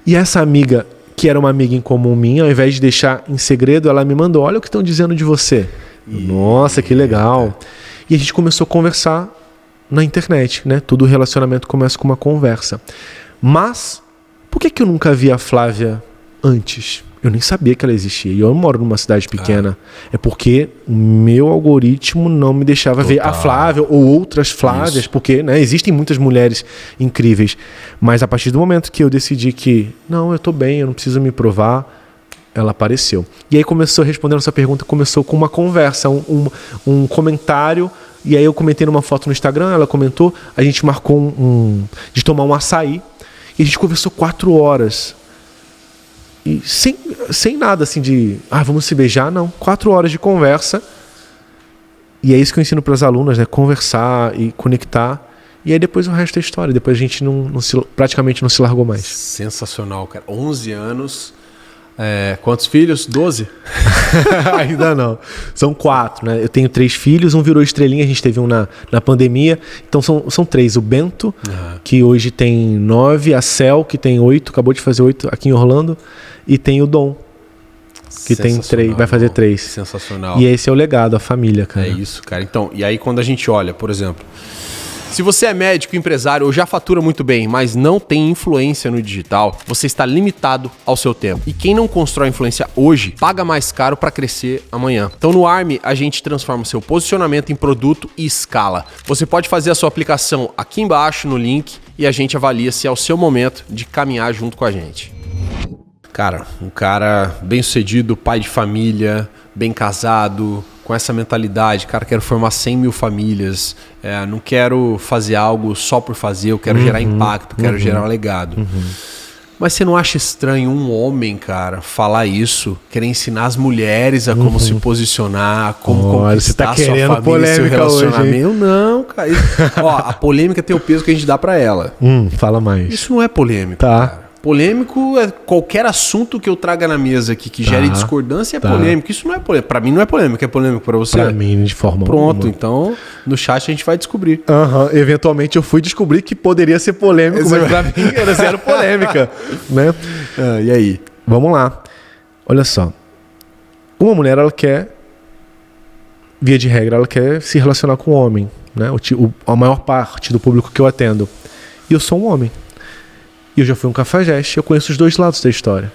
Speaker 2: E essa amiga, que era uma amiga em comum minha, ao invés de deixar em segredo, ela me mandou, olha o que estão dizendo de você. Nossa, que legal. E a gente começou a conversar na internet, né? Todo relacionamento começa com uma conversa. Mas, por que eu nunca vi a Flávia antes? Eu nem sabia que ela existia. E eu moro numa cidade pequena. É porque o meu algoritmo não me deixava ver a Flávia ou outras Flávias. Isso. Porque, né, existem muitas mulheres incríveis. Mas a partir do momento que eu decidi que não, eu tô bem, eu não preciso me provar, ela apareceu. E aí começou, respondendo essa pergunta, começou com uma conversa, um comentário. E aí eu comentei numa foto no Instagram, ela comentou, a gente marcou de tomar um açaí. E a gente conversou 4 horas. E sem nada assim de, vamos se beijar, não. 4 horas de conversa. E é isso que eu ensino para as alunas, né? Conversar e conectar. E aí depois o resto é história. Depois a gente praticamente não se largou mais.
Speaker 1: Sensacional, cara. 11 anos. Quantos filhos? 12?
Speaker 2: Ainda não. São 4, né? Eu tenho 3 filhos, um virou estrelinha, a gente teve um na pandemia. Então são 3. O Bento, que hoje tem 9, a Cel, que tem 8, acabou de fazer 8 aqui em Orlando, e tem o Dom, que tem 3, vai fazer 3.
Speaker 1: Sensacional.
Speaker 2: E esse é o legado, a família, cara.
Speaker 1: É isso, cara. Então, e aí quando a gente olha, por exemplo, se você é médico, empresário ou já fatura muito bem, mas não tem influência no digital, você está limitado ao seu tempo. E quem não constrói influência hoje, paga mais caro para crescer amanhã. Então no Army, a gente transforma seu posicionamento em produto e escala. Você pode fazer a sua aplicação aqui embaixo no link e a gente avalia se é o seu momento de caminhar junto com a gente. Cara, um cara bem sucedido, pai de família, bem casado, com essa mentalidade, cara, quero formar 100 mil famílias, não quero fazer algo só por fazer, eu quero gerar impacto, quero gerar um legado. Mas você não acha estranho um homem, cara, falar isso, querer ensinar as mulheres a como se posicionar, como conquistar
Speaker 2: você tá
Speaker 1: sua família, seu relacionamento? Hoje, não, cara. Ó, a polêmica tem o peso que a gente dá pra ela.
Speaker 2: Fala mais.
Speaker 1: Isso não é polêmico,
Speaker 2: tá.
Speaker 1: Cara. Polêmico é qualquer assunto que eu traga na mesa aqui que gere discordância, é polêmico. Isso não é polêmico. Pra mim não é polêmico, é polêmico pra você?
Speaker 2: Pra mim, de forma
Speaker 1: Pronto, então no chat a gente vai descobrir.
Speaker 2: Eventualmente eu fui descobrir que poderia ser polêmico, mas pra mim era zero polêmica. Né?
Speaker 1: E aí?
Speaker 2: Vamos lá. Olha só. Uma mulher, ela quer, via de regra, ela quer se relacionar com um homem. Né? A maior parte do público que eu atendo. E eu sou um homem. E eu já fui um cafajeste, eu conheço os 2 lados da história.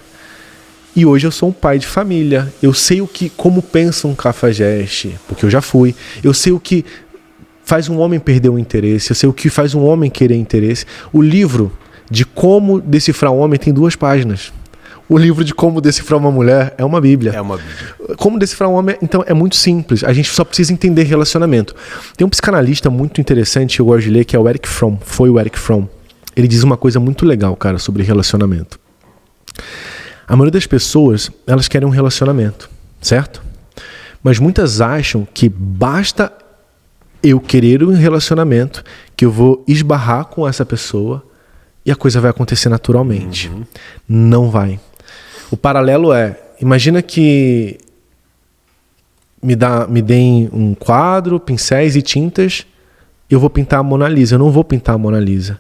Speaker 2: E hoje eu sou um pai de família. Eu sei como pensa um cafajeste, porque eu já fui. Eu sei o que faz um homem perder o interesse, eu sei o que faz um homem querer interesse. O livro de como decifrar um homem tem 2 páginas. O livro de como decifrar uma mulher é uma Bíblia.
Speaker 1: É uma Bíblia.
Speaker 2: Como decifrar um homem, então, é muito simples. A gente só precisa entender relacionamento. Tem um psicanalista muito interessante que eu gosto de ler, que é o Erich Fromm. Foi o Erich Fromm. Ele diz uma coisa muito legal, cara, sobre relacionamento. A maioria das pessoas, elas querem um relacionamento, certo? Mas muitas acham que basta eu querer um relacionamento, que eu vou esbarrar com essa pessoa e a coisa vai acontecer naturalmente. Não vai. O paralelo é, imagina que me deem um quadro, pincéis e tintas, eu vou pintar a Mona Lisa. Eu não vou pintar a Mona Lisa.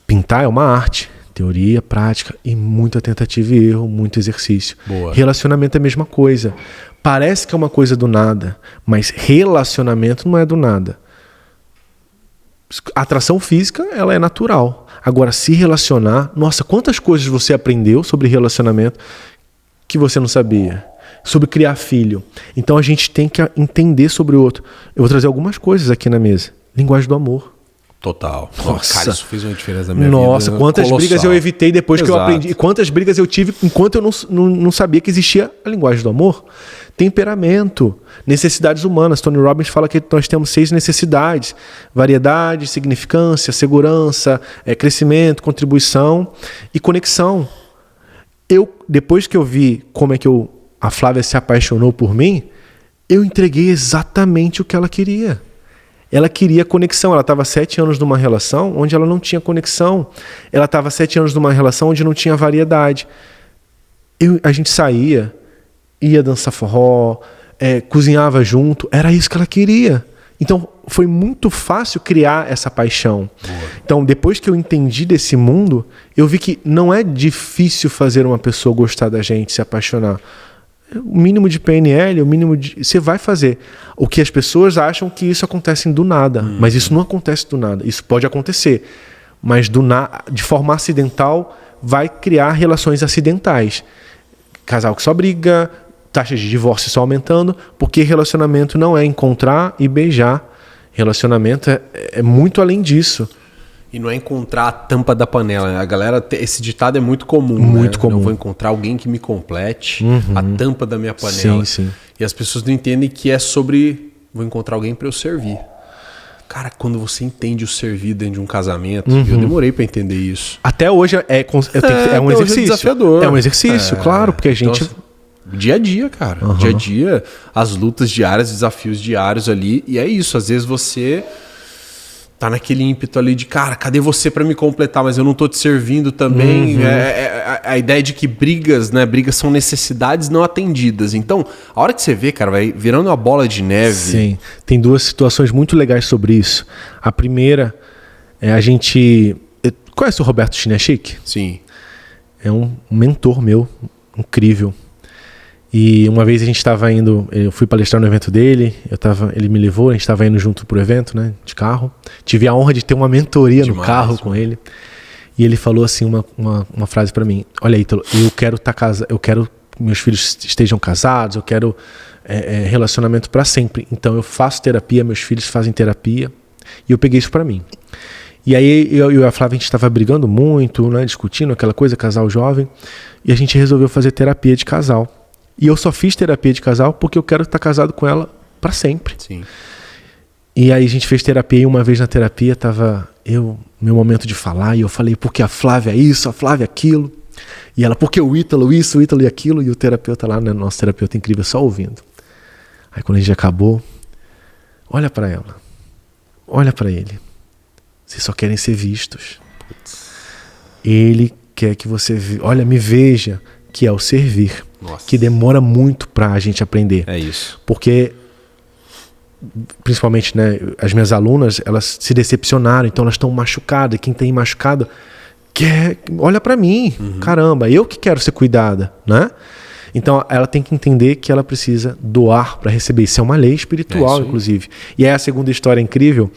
Speaker 2: Pintar é uma arte. Teoria, prática e muita tentativa e erro, muito exercício.
Speaker 1: Boa.
Speaker 2: Relacionamento é a mesma coisa. Parece que é uma coisa do nada, mas relacionamento não é do nada. A atração física, ela é natural. Agora, se relacionar... Nossa, quantas coisas você aprendeu sobre relacionamento que você não sabia? Sobre criar filho. Então, a gente tem que entender sobre o outro. Eu vou trazer algumas coisas aqui na mesa. Linguagem do amor.
Speaker 1: Total.
Speaker 2: Nossa.
Speaker 1: Cara, isso fez uma diferença na minha vida.
Speaker 2: Nossa, quantas
Speaker 1: colossal.
Speaker 2: brigas eu evitei depois que eu
Speaker 1: Exato.
Speaker 2: aprendi. E quantas brigas eu tive enquanto eu não sabia que existia a linguagem do amor. Temperamento, necessidades humanas. Tony Robbins fala que nós temos 6 necessidades. Variedade, significância, segurança, crescimento, contribuição e conexão. Depois que eu vi como é que a Flávia se apaixonou por mim, eu entreguei exatamente o que ela queria. Ela queria conexão. Ela estava 7 anos numa relação onde ela não tinha conexão. Ela estava 7 anos numa relação onde não tinha variedade. A gente saía, ia dançar forró, cozinhava junto. Era isso que ela queria. Então, foi muito fácil criar essa paixão. Boa. Então, depois que eu entendi desse mundo, eu vi que não é difícil fazer uma pessoa gostar da gente, se apaixonar. O mínimo de PNL, o mínimo de... Você vai fazer. O que as pessoas acham que isso acontece do nada. Mas isso não acontece do nada. Isso pode acontecer. Mas de forma acidental, vai criar relações acidentais. Casal que só briga, taxas de divórcio só aumentando, porque relacionamento não é encontrar e beijar. Relacionamento é muito além disso.
Speaker 1: E não é encontrar a tampa da panela, né? A galera, esse ditado é muito comum.
Speaker 2: Muito
Speaker 1: né?
Speaker 2: comum.
Speaker 1: Eu vou encontrar alguém que me complete a tampa da minha panela.
Speaker 2: Sim.
Speaker 1: E as pessoas não entendem que é sobre... Vou encontrar alguém para eu servir. Cara, quando você entende o servir dentro de um casamento, eu demorei para entender isso.
Speaker 2: Até hoje é um exercício.
Speaker 1: É desafiador.
Speaker 2: É um exercício, claro, porque a gente...
Speaker 1: Então, dia a dia, cara. Dia a dia, as lutas diárias, desafios diários ali. E é isso, às vezes você... tá naquele ímpeto ali de, cara, cadê você para me completar? Mas eu não tô te servindo também. A ideia de que brigas, né? Brigas são necessidades não atendidas. Então, a hora que você vê, cara, vai virando uma bola de neve.
Speaker 2: Sim, tem 2 situações muito legais sobre isso. A primeira é a gente... Conhece o Roberto Chinachic?
Speaker 1: Sim.
Speaker 2: É um mentor meu, incrível. E uma vez a gente estava indo, eu fui palestrar no evento dele, ele me levou, a gente estava indo junto pro evento, né, de carro. Tive a honra de ter uma mentoria no carro com ele. E ele falou assim uma frase para mim: olha, Ítalo, eu quero que meus filhos estejam casados, eu quero relacionamento para sempre. Então eu faço terapia, meus filhos fazem terapia. E eu peguei isso para mim. E aí eu e a Flávia, a gente estava brigando muito, né, discutindo aquela coisa, casal jovem. E a gente resolveu fazer terapia de casal. E eu só fiz terapia de casal porque eu quero estar casado com ela para sempre.
Speaker 1: Sim.
Speaker 2: E aí a gente fez terapia e uma vez na terapia tava meu momento de falar, e eu falei, porque a Flávia isso, a Flávia aquilo. E ela, porque o Ítalo isso, o Ítalo e aquilo. E o terapeuta lá, né, nosso terapeuta incrível, só ouvindo. Aí quando a gente acabou, olha para ela, olha para ele. Vocês só querem ser vistos. Ele quer que você, olha, me veja, que é o servir.
Speaker 1: Nossa.
Speaker 2: Que demora muito pra gente aprender.
Speaker 1: É isso.
Speaker 2: Porque, principalmente, né, as minhas alunas, elas se decepcionaram, então elas estão machucadas. Quem tem machucado olha pra mim. Caramba, eu que quero ser cuidada, né? Então ela tem que entender que ela precisa doar para receber. Isso é uma lei espiritual, inclusive. E aí a segunda história incrível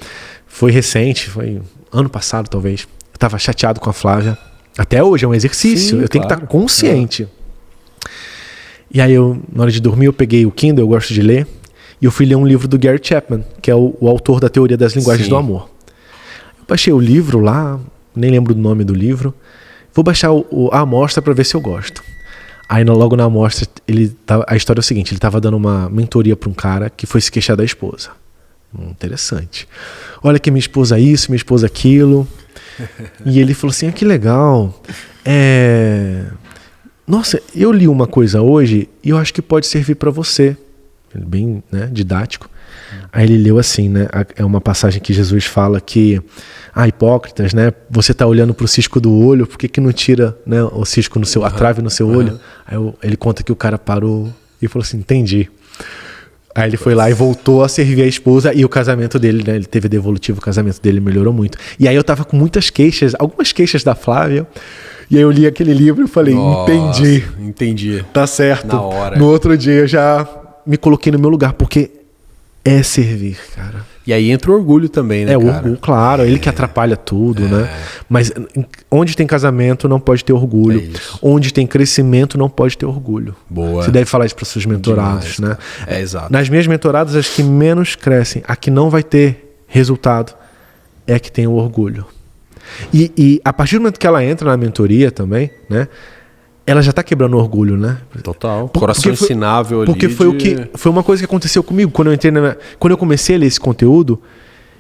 Speaker 2: foi recente, foi ano passado talvez. Eu estava chateado com a Flávia. Até hoje é um exercício. Eu tenho que estar consciente. E aí na hora de dormir, eu peguei o Kindle, eu gosto de ler, e eu fui ler um livro do Gary Chapman, que é o autor da Teoria das Linguagens do Amor. Eu baixei o livro lá, nem lembro do nome do livro, vou baixar a amostra para ver se eu gosto. Aí logo na amostra, a história é o seguinte, ele estava dando uma mentoria para um cara que foi se queixar da esposa. Interessante. Olha que minha esposa isso, minha esposa aquilo. E ele falou assim, que legal. Nossa, eu li uma coisa hoje e eu acho que pode servir para você. Bem, né, didático. Aí ele leu assim, né? É uma passagem que Jesus fala que hipócritas, né? Você está olhando para o cisco do olho, por que não tira, né, o cisco no seu, a trave no seu olho? Aí ele conta que o cara parou e falou assim, entendi. Aí ele foi lá e voltou a servir a esposa e o casamento dele, né? Ele teve devolutivo, o casamento dele melhorou muito. E aí eu tava com muitas queixas, algumas queixas da Flávia. E aí eu li aquele livro e falei,
Speaker 1: entendi.
Speaker 2: Tá certo.
Speaker 1: Na hora.
Speaker 2: No outro dia eu já me coloquei no meu lugar, porque é servir, cara.
Speaker 1: E aí entra o orgulho também, né,
Speaker 2: o
Speaker 1: cara?
Speaker 2: orgulho, claro, ele que atrapalha tudo, né? Mas onde tem casamento não pode ter orgulho. Onde tem crescimento não pode ter orgulho.
Speaker 1: Boa.
Speaker 2: Você deve falar isso para os seus mentorados, né?
Speaker 1: Exato.
Speaker 2: Nas minhas mentoradas, as que menos crescem, a que não vai ter resultado, é a que tem o orgulho. E a partir do momento que ela entra na mentoria também, né? Ela já está quebrando o orgulho, né?
Speaker 1: Total. Coração ensinável ali.
Speaker 2: Porque foi uma coisa que aconteceu comigo. Quando eu comecei a ler esse conteúdo,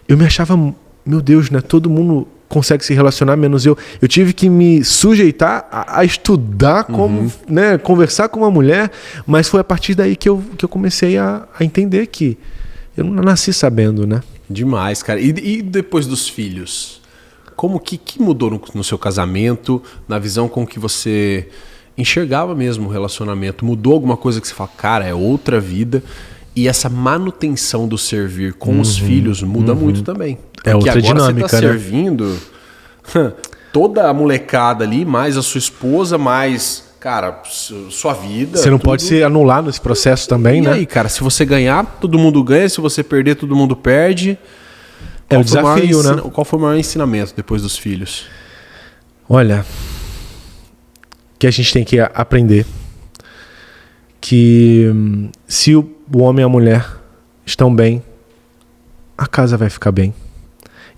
Speaker 2: eu me achava, meu Deus, né? Todo mundo consegue se relacionar, menos eu. Eu tive que me sujeitar a estudar como, né? Conversar com uma mulher, mas foi a partir daí que eu comecei a entender que eu não nasci sabendo, né?
Speaker 1: Demais, cara. E depois dos filhos? Como que mudou no seu casamento, na visão com que você enxergava mesmo o relacionamento? Mudou alguma coisa que você fala, cara, é outra vida? E essa manutenção do servir com os filhos muda muito também. Porque
Speaker 2: é outra
Speaker 1: agora
Speaker 2: dinâmica,
Speaker 1: você tá
Speaker 2: né?
Speaker 1: servindo toda a molecada ali, mais a sua esposa, mais, cara, sua vida.
Speaker 2: Você não pode se anular nesse processo também, né?
Speaker 1: E aí, cara, se você ganhar, todo mundo ganha. Se você perder, todo mundo perde.
Speaker 2: É o desafio, né?
Speaker 1: Qual foi o maior ensinamento depois dos filhos?
Speaker 2: Olha, que a gente tem que aprender que se o homem e a mulher estão bem, a casa vai ficar bem.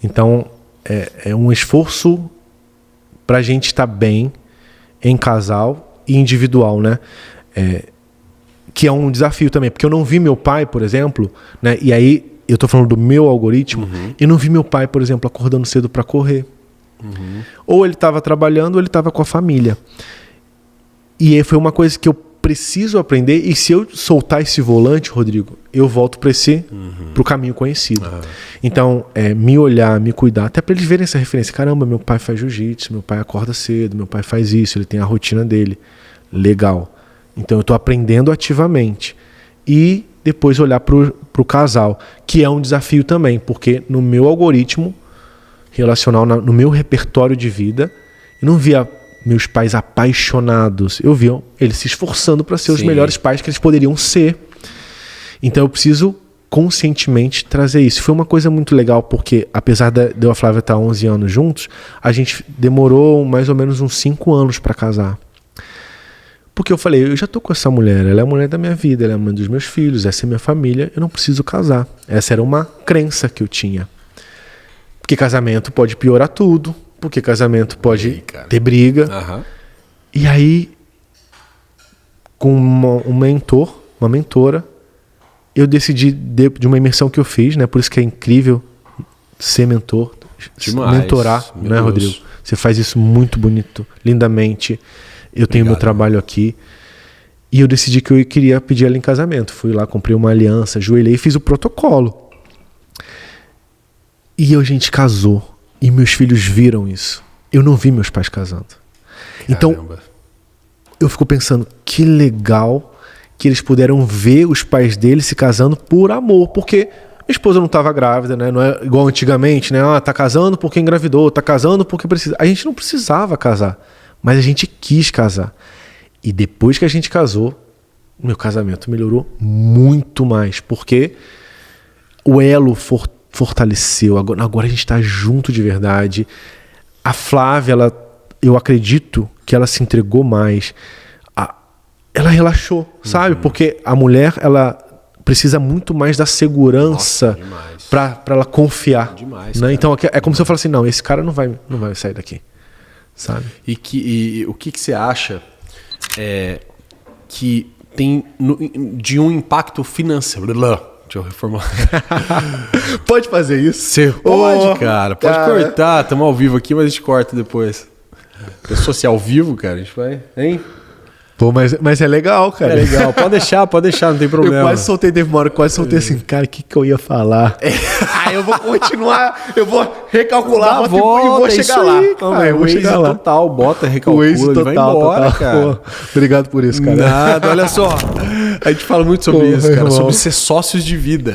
Speaker 2: Então, é um esforço para a gente estar bem em casal e individual, né? Que é um desafio também, porque eu não vi meu pai, por exemplo, né? E aí eu tô falando do meu algoritmo, eu não vi meu pai, por exemplo, acordando cedo para correr. Ou ele estava trabalhando ou ele estava com a família. E aí foi uma coisa que eu preciso aprender, e se eu soltar esse volante, Rodrigo, eu volto para pro caminho conhecido. Então, me olhar, me cuidar, até para eles verem essa referência. Caramba, meu pai faz jiu-jitsu, meu pai acorda cedo, meu pai faz isso, ele tem a rotina dele. Legal. Então eu tô aprendendo ativamente. E depois olhar pro casal, que é um desafio também, porque no meu algoritmo relacional, no meu repertório de vida, eu não via meus pais apaixonados, eu via eles se esforçando para ser os melhores pais que eles poderiam ser. Então eu preciso conscientemente trazer isso. Foi uma coisa muito legal, porque apesar de eu e a Flávia estar 11 anos juntos, a gente demorou mais ou menos uns 5 anos para casar. Porque eu falei, eu já tô com essa mulher, ela é a mulher da minha vida, ela é a mãe dos meus filhos, essa é minha família, eu não preciso casar. Essa era uma crença que eu tinha. Porque casamento pode piorar tudo, porque casamento pode ter briga. E aí, com um mentor, uma mentora, eu decidi, de uma imersão que eu fiz, né? Por isso que é incrível ser mentor, mentorar, né, Rodrigo? Você faz isso muito bonito, lindamente. Eu tenho meu trabalho aqui. E eu decidi que eu queria pedir ela em casamento. Fui lá, comprei uma aliança, ajoelhei e fiz o protocolo. E a gente casou. E meus filhos viram isso. Eu não vi meus pais casando. Então, eu fico pensando, que legal que eles puderam ver os pais deles se casando por amor. Porque minha esposa não estava grávida, né? Não é igual antigamente, né? Tá casando porque engravidou, tá casando porque precisa. A gente não precisava casar. Mas a gente quis casar. E depois que a gente casou, meu casamento melhorou muito mais. Porque o elo fortaleceu. Agora a gente está junto de verdade. A Flávia, eu acredito que ela se entregou mais. Ela relaxou, sabe? Porque a mulher, ela precisa muito mais da segurança para ela confiar. Demais, né? Então é como se eu falasse assim, não, esse cara não vai sair daqui. sabe?
Speaker 1: E o que você acha que tem de um impacto financeiro? Deixa eu reformular.
Speaker 2: Pode fazer isso?
Speaker 1: Você pode, cara. Pode cortar. Estamos ao vivo aqui, mas a gente corta depois. Pessoa se ao vivo, cara, a gente vai... Hein?
Speaker 2: Pô, mas é legal, cara.
Speaker 1: É legal. Pode deixar, não tem problema.
Speaker 2: Eu quase soltei, teve uma hora que quase soltei assim, cara, o que eu ia falar? Aí eu vou continuar, eu vou recalcular
Speaker 1: e vou chegar lá.
Speaker 2: Eu vou chegar lá.
Speaker 1: Total, bota, recalcula,
Speaker 2: total,
Speaker 1: vai embora,
Speaker 2: total.
Speaker 1: cara.
Speaker 2: Pô, obrigado por isso, cara.
Speaker 1: Nada, olha só. A gente fala muito sobre isso, cara, sobre ser sócios de vida.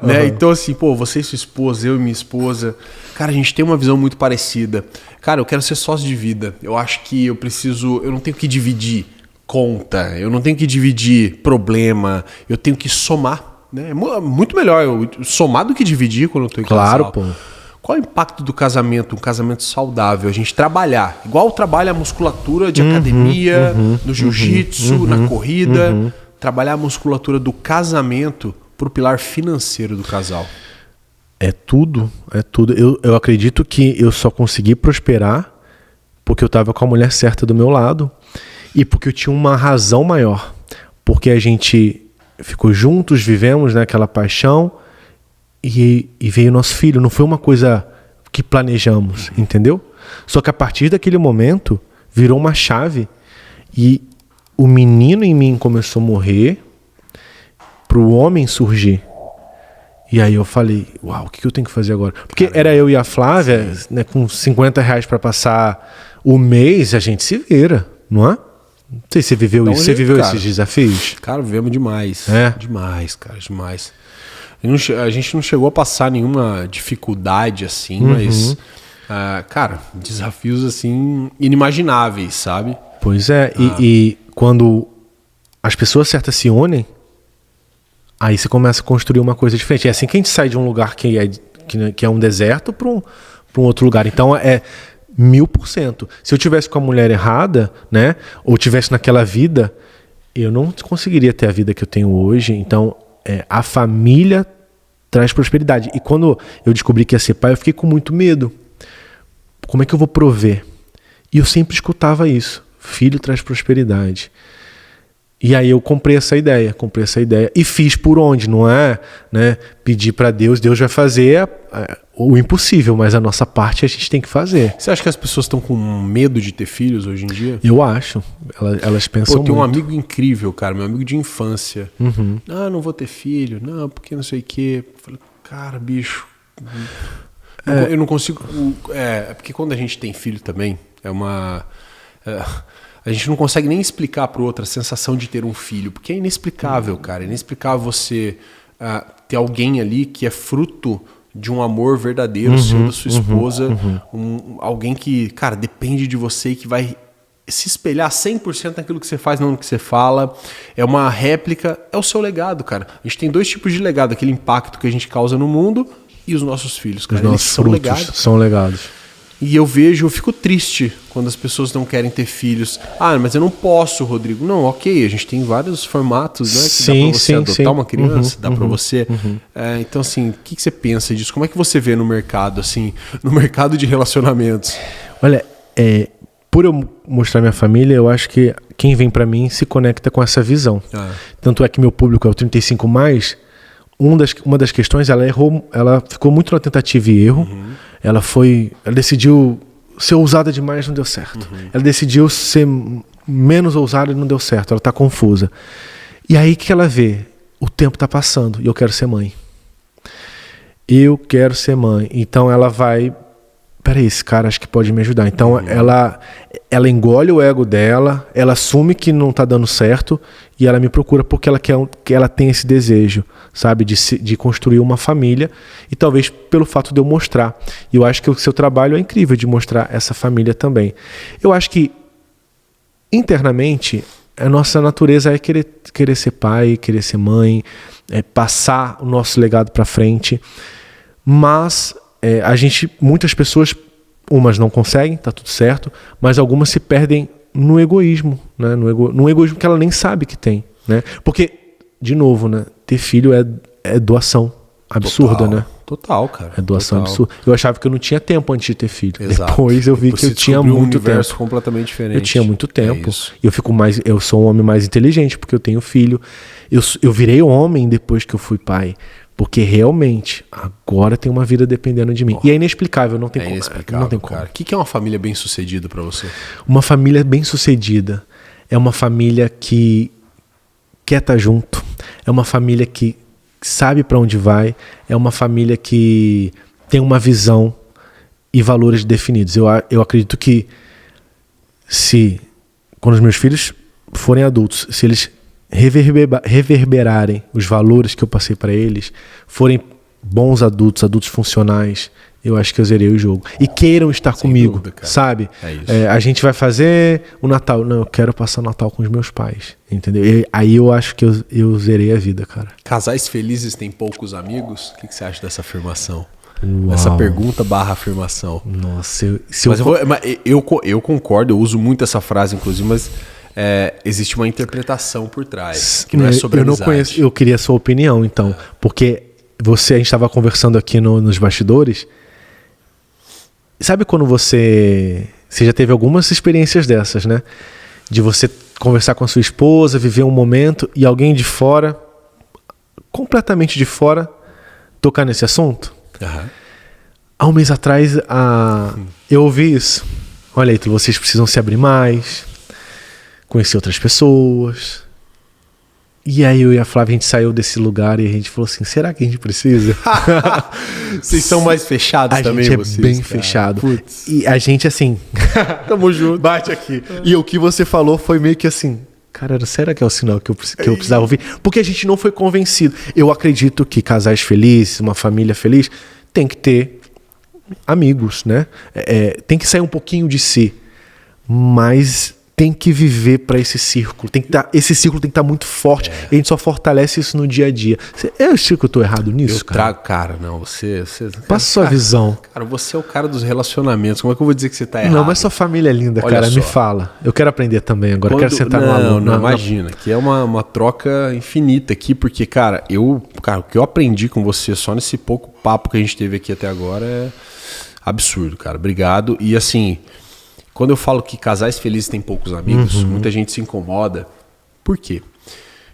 Speaker 1: Né? Então, assim, você e sua esposa, eu e minha esposa, cara, a gente tem uma visão muito parecida. Cara, eu quero ser sócio de vida. Eu acho que eu não tenho que dividir conta, eu não tenho que dividir problema, eu tenho que somar, né? É muito melhor eu somar do que dividir quando eu tô em
Speaker 2: Claro,
Speaker 1: casal.
Speaker 2: pô.
Speaker 1: Qual é o impacto do casamento, um casamento saudável? A gente trabalhar, igual trabalha a musculatura de academia, no jiu-jitsu, na corrida, trabalhar a musculatura do casamento pro pilar financeiro do casal.
Speaker 2: É tudo. Eu acredito que eu só consegui prosperar porque eu tava com a mulher certa do meu lado. E porque eu tinha uma razão maior. Porque a gente ficou juntos, vivemos naquela paixão e veio nosso filho. Não foi uma coisa que planejamos, entendeu? Só que a partir daquele momento virou uma chave e o menino em mim começou a morrer para o homem surgir. E aí eu falei, uau, o que eu tenho que fazer agora? Porque era eu e a Flávia, né, com R$50 para passar o mês, a gente se vira, não é? Não sei se você viveu isso. Você viveu esses desafios?
Speaker 1: Cara, vivemos demais. Demais, cara, demais. A gente não chegou a passar nenhuma dificuldade assim, mas, cara, desafios assim inimagináveis, sabe?
Speaker 2: Pois é, e quando as pessoas certas se unem, aí você começa a construir uma coisa diferente. É assim que a gente sai de um lugar que é um deserto para um outro lugar. Então é 1000%. Se eu tivesse com a mulher errada, né, ou tivesse naquela vida, eu não conseguiria ter a vida que eu tenho hoje. Então, a família traz prosperidade. E quando eu descobri que ia ser pai, eu fiquei com muito medo. Como é que eu vou prover? E eu sempre escutava isso. Filho traz prosperidade. E aí eu comprei essa ideia e fiz por onde, não é, né? Pedir para Deus vai fazer o impossível, mas a nossa parte a gente tem que fazer.
Speaker 1: Você acha que as pessoas estão com medo de ter filhos hoje em dia?
Speaker 2: Eu acho, elas pensam muito.
Speaker 1: Eu tenho um amigo incrível, cara, meu amigo de infância. Não vou ter filho, não, porque não sei o quê. Eu falei, cara, bicho, eu não consigo... porque quando a gente tem filho também, a gente não consegue nem explicar para o outro a sensação de ter um filho, porque é inexplicável, cara. É inexplicável você ter alguém ali que é fruto de um amor verdadeiro seu, da sua esposa, alguém que, cara, depende de você e que vai se espelhar 100% naquilo que você faz, não no que você fala. É uma réplica, é o seu legado, cara. A gente tem 2 tipos de legado, aquele impacto que a gente causa no mundo e os nossos filhos, cara.
Speaker 2: Os nossos frutos são legados.
Speaker 1: E eu fico triste quando as pessoas não querem ter filhos. Mas eu não posso, Rodrigo. Não, ok, a gente tem vários formatos, né? Que dá pra você adotar uma criança, dá pra você... então, assim, o que você pensa disso? Como é que você vê no mercado, assim, no mercado de relacionamentos?
Speaker 2: Olha, por eu mostrar minha família, eu acho que quem vem pra mim se conecta com essa visão. Tanto é que meu público é o 35+, uma das questões, ela ficou muito na tentativa e erro. Ela decidiu ser ousada demais, não deu certo. Ela decidiu ser menos ousada e não deu certo. Ela está confusa. E aí o que ela vê? O tempo está passando e eu quero ser mãe. Então ela vai... Peraí, esse cara acho que pode me ajudar. Então ela engole o ego dela, ela assume que não está dando certo e ela me procura porque ela tem esse desejo, sabe, de construir uma família, e talvez pelo fato de eu mostrar. E eu acho que o seu trabalho é incrível de mostrar essa família também. Eu acho que internamente a nossa natureza é querer ser pai, querer ser mãe, passar o nosso legado para frente, mas muitas pessoas, umas não conseguem, tá tudo certo, mas algumas se perdem no egoísmo, né? No egoísmo que ela nem sabe que tem, né? Porque, de novo, né? Ter filho é doação absurda, né?
Speaker 1: Total, cara.
Speaker 2: É doação
Speaker 1: total.
Speaker 2: absurda. Eu achava que eu não tinha tempo antes de ter filho.
Speaker 1: Exato.
Speaker 2: Depois eu vi
Speaker 1: Depois
Speaker 2: que eu
Speaker 1: você
Speaker 2: tinha
Speaker 1: descobriu
Speaker 2: muito
Speaker 1: um universo
Speaker 2: tempo.
Speaker 1: completamente diferente.
Speaker 2: Eu tinha muito tempo.
Speaker 1: isso.
Speaker 2: E eu sou um homem mais inteligente porque eu tenho filho. Eu virei homem depois que eu fui pai. Porque realmente, agora tem uma vida dependendo de mim. E é inexplicável, não tem como.
Speaker 1: Inexplicável,
Speaker 2: Não tem como.
Speaker 1: cara. O que é uma família bem-sucedida pra você?
Speaker 2: Uma família bem-sucedida é uma família que quer estar junto, é uma família que sabe para onde vai, é uma família que tem uma visão e valores definidos. Eu acredito que quando os meus filhos forem adultos, se eles reverberarem os valores que eu passei para eles, forem bons adultos funcionais, eu acho que eu zerei o jogo. E queiram estar comigo,
Speaker 1: dúvida, cara.
Speaker 2: sabe?
Speaker 1: É isso.
Speaker 2: A gente vai fazer o Natal. Não, eu quero passar o Natal com os meus pais, entendeu? Aí eu acho que eu zerei a vida, cara.
Speaker 1: Casais felizes têm poucos amigos? O que você acha dessa afirmação?
Speaker 2: Uau.
Speaker 1: Essa pergunta / afirmação.
Speaker 2: Nossa,
Speaker 1: Eu concordo, eu uso muito essa frase, inclusive, mas existe uma interpretação por trás, que não é sobre
Speaker 2: eu não
Speaker 1: amizade.
Speaker 2: conheço, eu queria a sua opinião, então. Porque a gente estava conversando aqui nos bastidores. Sabe quando você já teve algumas experiências dessas, né? De você conversar com a sua esposa, viver um momento e alguém de fora, completamente de fora, tocar nesse assunto?
Speaker 1: Aham.
Speaker 2: Há um mês atrás, eu ouvi isso. Olha aí, vocês precisam se abrir mais, conhecer outras pessoas. E aí eu e a Flávia, a gente saiu desse lugar e a gente falou assim, será que a gente precisa?
Speaker 1: Vocês são mais fechados
Speaker 2: A
Speaker 1: também,
Speaker 2: gente é
Speaker 1: vocês,
Speaker 2: bem
Speaker 1: cara.
Speaker 2: fechado.
Speaker 1: Putz.
Speaker 2: E a gente assim...
Speaker 1: Tamo junto.
Speaker 2: Bate aqui. E o que você falou foi meio que assim... Cara, será que é o sinal que eu precisava ouvir? Porque a gente não foi convencido. Eu acredito que casais felizes, uma família feliz, tem que ter amigos, né? Tem que sair um pouquinho de si. Mas tem que viver para esse círculo. Esse círculo tem que estar muito forte. E a gente só fortalece isso no dia a dia. Eu acho que eu tô errado nisso,
Speaker 1: Eu
Speaker 2: cara?
Speaker 1: trago, cara, não, você
Speaker 2: Passa sua visão.
Speaker 1: Cara, você é o cara dos relacionamentos. Como é que eu vou dizer que você tá errado?
Speaker 2: Não, mas sua família é linda,
Speaker 1: Olha
Speaker 2: cara.
Speaker 1: só.
Speaker 2: Me fala. Eu quero aprender também agora. Eu quero sentar no
Speaker 1: não,
Speaker 2: aluno.
Speaker 1: não, imagina, que é uma troca infinita aqui, porque, cara, o que eu aprendi com você só nesse pouco papo que a gente teve aqui até agora é absurdo, cara. Obrigado. E assim, quando eu falo que casais felizes têm poucos amigos, muita gente se incomoda. Por quê?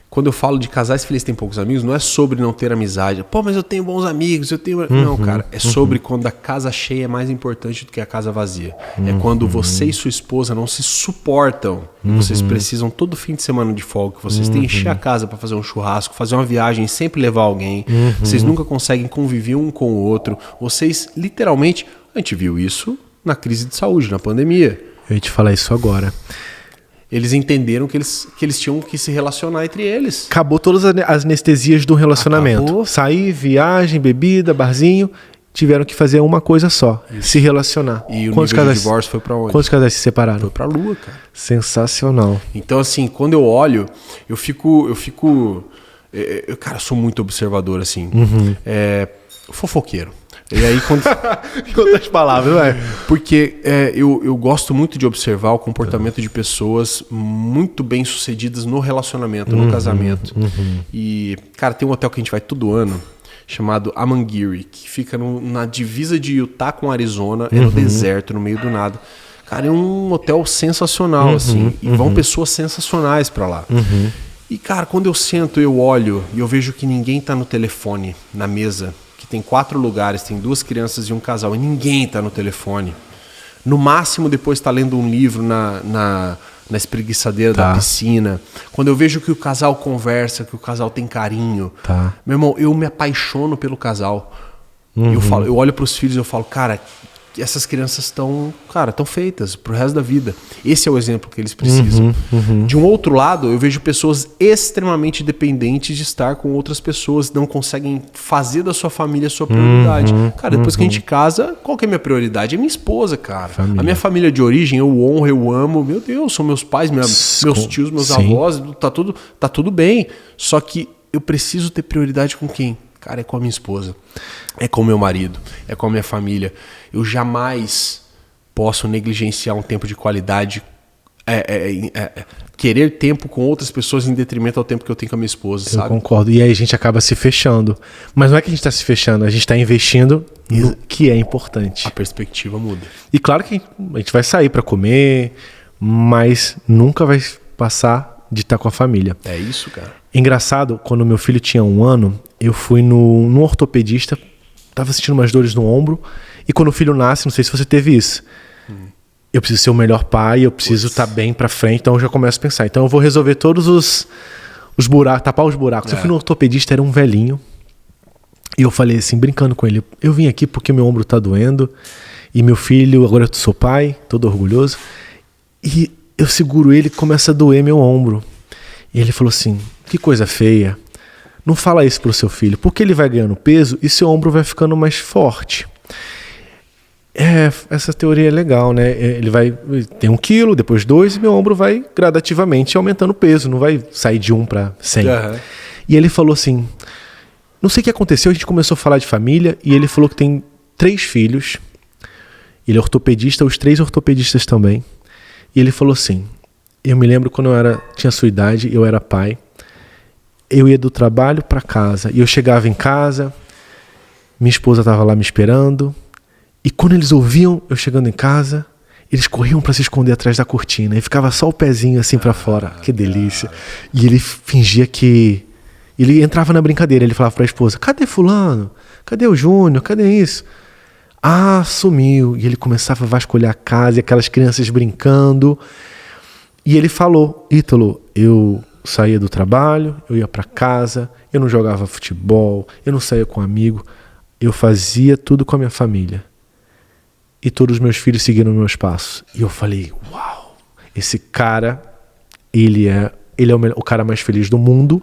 Speaker 1: Quando eu falo de casais felizes têm poucos amigos, não é sobre não ter amizade. Pô, mas eu tenho bons amigos, Não, cara. É sobre quando a casa cheia é mais importante do que a casa vazia. É quando você e sua esposa não se suportam. E vocês precisam todo fim de semana de folga. Que vocês têm que encher a casa para fazer um churrasco, fazer uma viagem, sempre levar alguém. Vocês nunca conseguem conviver um com o outro. Vocês, literalmente... A gente viu isso na crise de saúde, na pandemia.
Speaker 2: Eu ia te falar isso agora.
Speaker 1: Eles entenderam que eles tinham que se relacionar entre eles.
Speaker 2: Acabou todas as anestesias do relacionamento.
Speaker 1: Acabou.
Speaker 2: Sair, viagem, bebida, barzinho. Tiveram que fazer uma coisa só. Se relacionar.
Speaker 1: E o nível de divórcio foi pra onde?
Speaker 2: Quantos casais se separaram?
Speaker 1: Foi pra lua, cara.
Speaker 2: Sensacional.
Speaker 1: Então, assim, quando eu olho, eu fico... cara, eu sou muito observador, assim. Fofoqueiro. E aí, quando...
Speaker 2: Em outras palavras, não é?
Speaker 1: Porque eu gosto muito de observar o comportamento de pessoas muito bem sucedidas no relacionamento, no casamento. E, cara, tem um hotel que a gente vai todo ano, chamado Amangiri, que fica na divisa de Utah com Arizona, no deserto, no meio do nada. Cara, é um hotel sensacional, assim. E vão pessoas sensacionais pra lá. E, cara, quando eu sento, eu olho e eu vejo que ninguém tá no telefone, na mesa, que tem 4 lugares, tem 2 crianças e um casal, e ninguém tá no telefone. No máximo, depois tá lendo um livro na espreguiçadeira da piscina. Quando eu vejo que o casal conversa, que o casal tem carinho. Meu irmão, eu me apaixono pelo casal. Eu olho pros filhos e eu falo, cara, essas crianças estão feitas pro resto da vida. Esse é o exemplo que eles precisam. De um outro lado, eu vejo pessoas extremamente dependentes de estar com outras pessoas, não conseguem fazer da sua família a sua prioridade. Cara, depois que a gente casa, qual que é a minha prioridade? É minha esposa, cara. A minha família de origem, eu honro, eu amo. Meu Deus, são meus pais, meus tios, meus avós, tá tudo bem. Só que eu preciso ter prioridade com quem? Cara, é com a minha esposa, é com o meu marido, é com a minha família. Eu jamais posso negligenciar um tempo de qualidade querer tempo com outras pessoas em detrimento ao tempo que eu tenho com a minha esposa, sabe?
Speaker 2: Eu concordo. E aí a gente acaba se fechando. Mas não é que a gente está se fechando, a gente está investindo no que é importante.
Speaker 1: A perspectiva muda.
Speaker 2: E claro que a gente vai sair para comer, mas nunca vai passar de estar com a família.
Speaker 1: É isso, cara.
Speaker 2: Engraçado, quando meu filho tinha 1 ano, eu fui no ortopedista, tava sentindo umas dores no ombro, e quando o filho nasce, não sei se você teve isso, eu preciso ser o melhor pai, eu preciso estar bem pra frente, então eu já começo a pensar. Então eu vou resolver todos os buracos, tapar os buracos. Eu fui no ortopedista, era um velhinho, e eu falei assim, brincando com ele, eu vim aqui porque meu ombro tá doendo, e meu filho, agora eu sou pai, todo orgulhoso, e eu seguro ele e começa a doer meu ombro. E ele falou assim, que coisa feia, não fala isso pro seu filho, porque ele vai ganhando peso e seu ombro vai ficando mais forte. Essa teoria é legal, né? Ele vai ter 1 quilo, depois 2, e meu ombro vai gradativamente aumentando o peso, não vai sair de 1 para 100. E ele falou assim, não sei o que aconteceu, a gente começou a falar de família, e ele falou que tem 3 filhos, ele é ortopedista, os 3 ortopedistas também, e ele falou assim, eu me lembro quando tinha sua idade, eu era pai, eu ia do trabalho para casa, e eu chegava em casa, minha esposa estava lá me esperando, e quando eles ouviam eu chegando em casa, eles corriam para se esconder atrás da cortina, e ficava só o pezinho assim para fora, que delícia. E ele fingia que... Ele entrava na brincadeira, ele falava para a esposa, cadê fulano? Cadê o Júnior? Cadê isso? Ah, sumiu. E ele começava a vasculhar a casa, e aquelas crianças brincando. E ele falou, Ítalo, eu saía do trabalho, eu ia para casa, eu não jogava futebol, eu não saía com um amigo, eu fazia tudo com a minha família. E todos os meus filhos seguiram meus passos. E eu falei, uau, esse cara, ele é o cara mais feliz do mundo.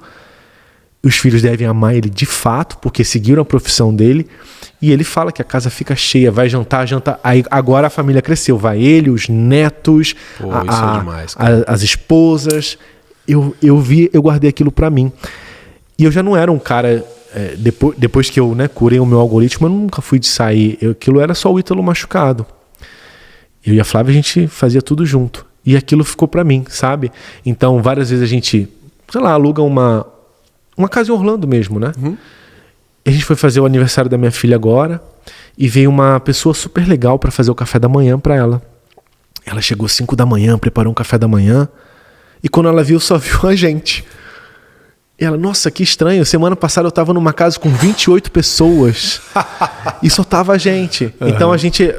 Speaker 2: Os filhos devem amar ele de fato, porque seguiram a profissão dele. E ele fala que a casa fica cheia, vai jantar. Aí agora a família cresceu, vai ele, os netos,
Speaker 1: Pô, isso é demais,
Speaker 2: as esposas. Eu guardei aquilo pra mim. E eu já não era um cara... depois que eu curei o meu algoritmo, eu nunca fui de sair. Aquilo era só o Ítalo machucado. Eu e a Flávia, a gente fazia tudo junto. E aquilo ficou pra mim, sabe? Então, várias vezes a gente, aluga uma casa em Orlando mesmo, né? A gente foi fazer o aniversário da minha filha agora, e veio uma pessoa super legal pra fazer o café da manhã pra ela. Ela chegou 5 da manhã, preparou um café da manhã, e quando ela viu, só viu a gente. E ela, nossa, que estranho, semana passada eu tava numa casa com 28 pessoas e só tava a gente. Então a gente,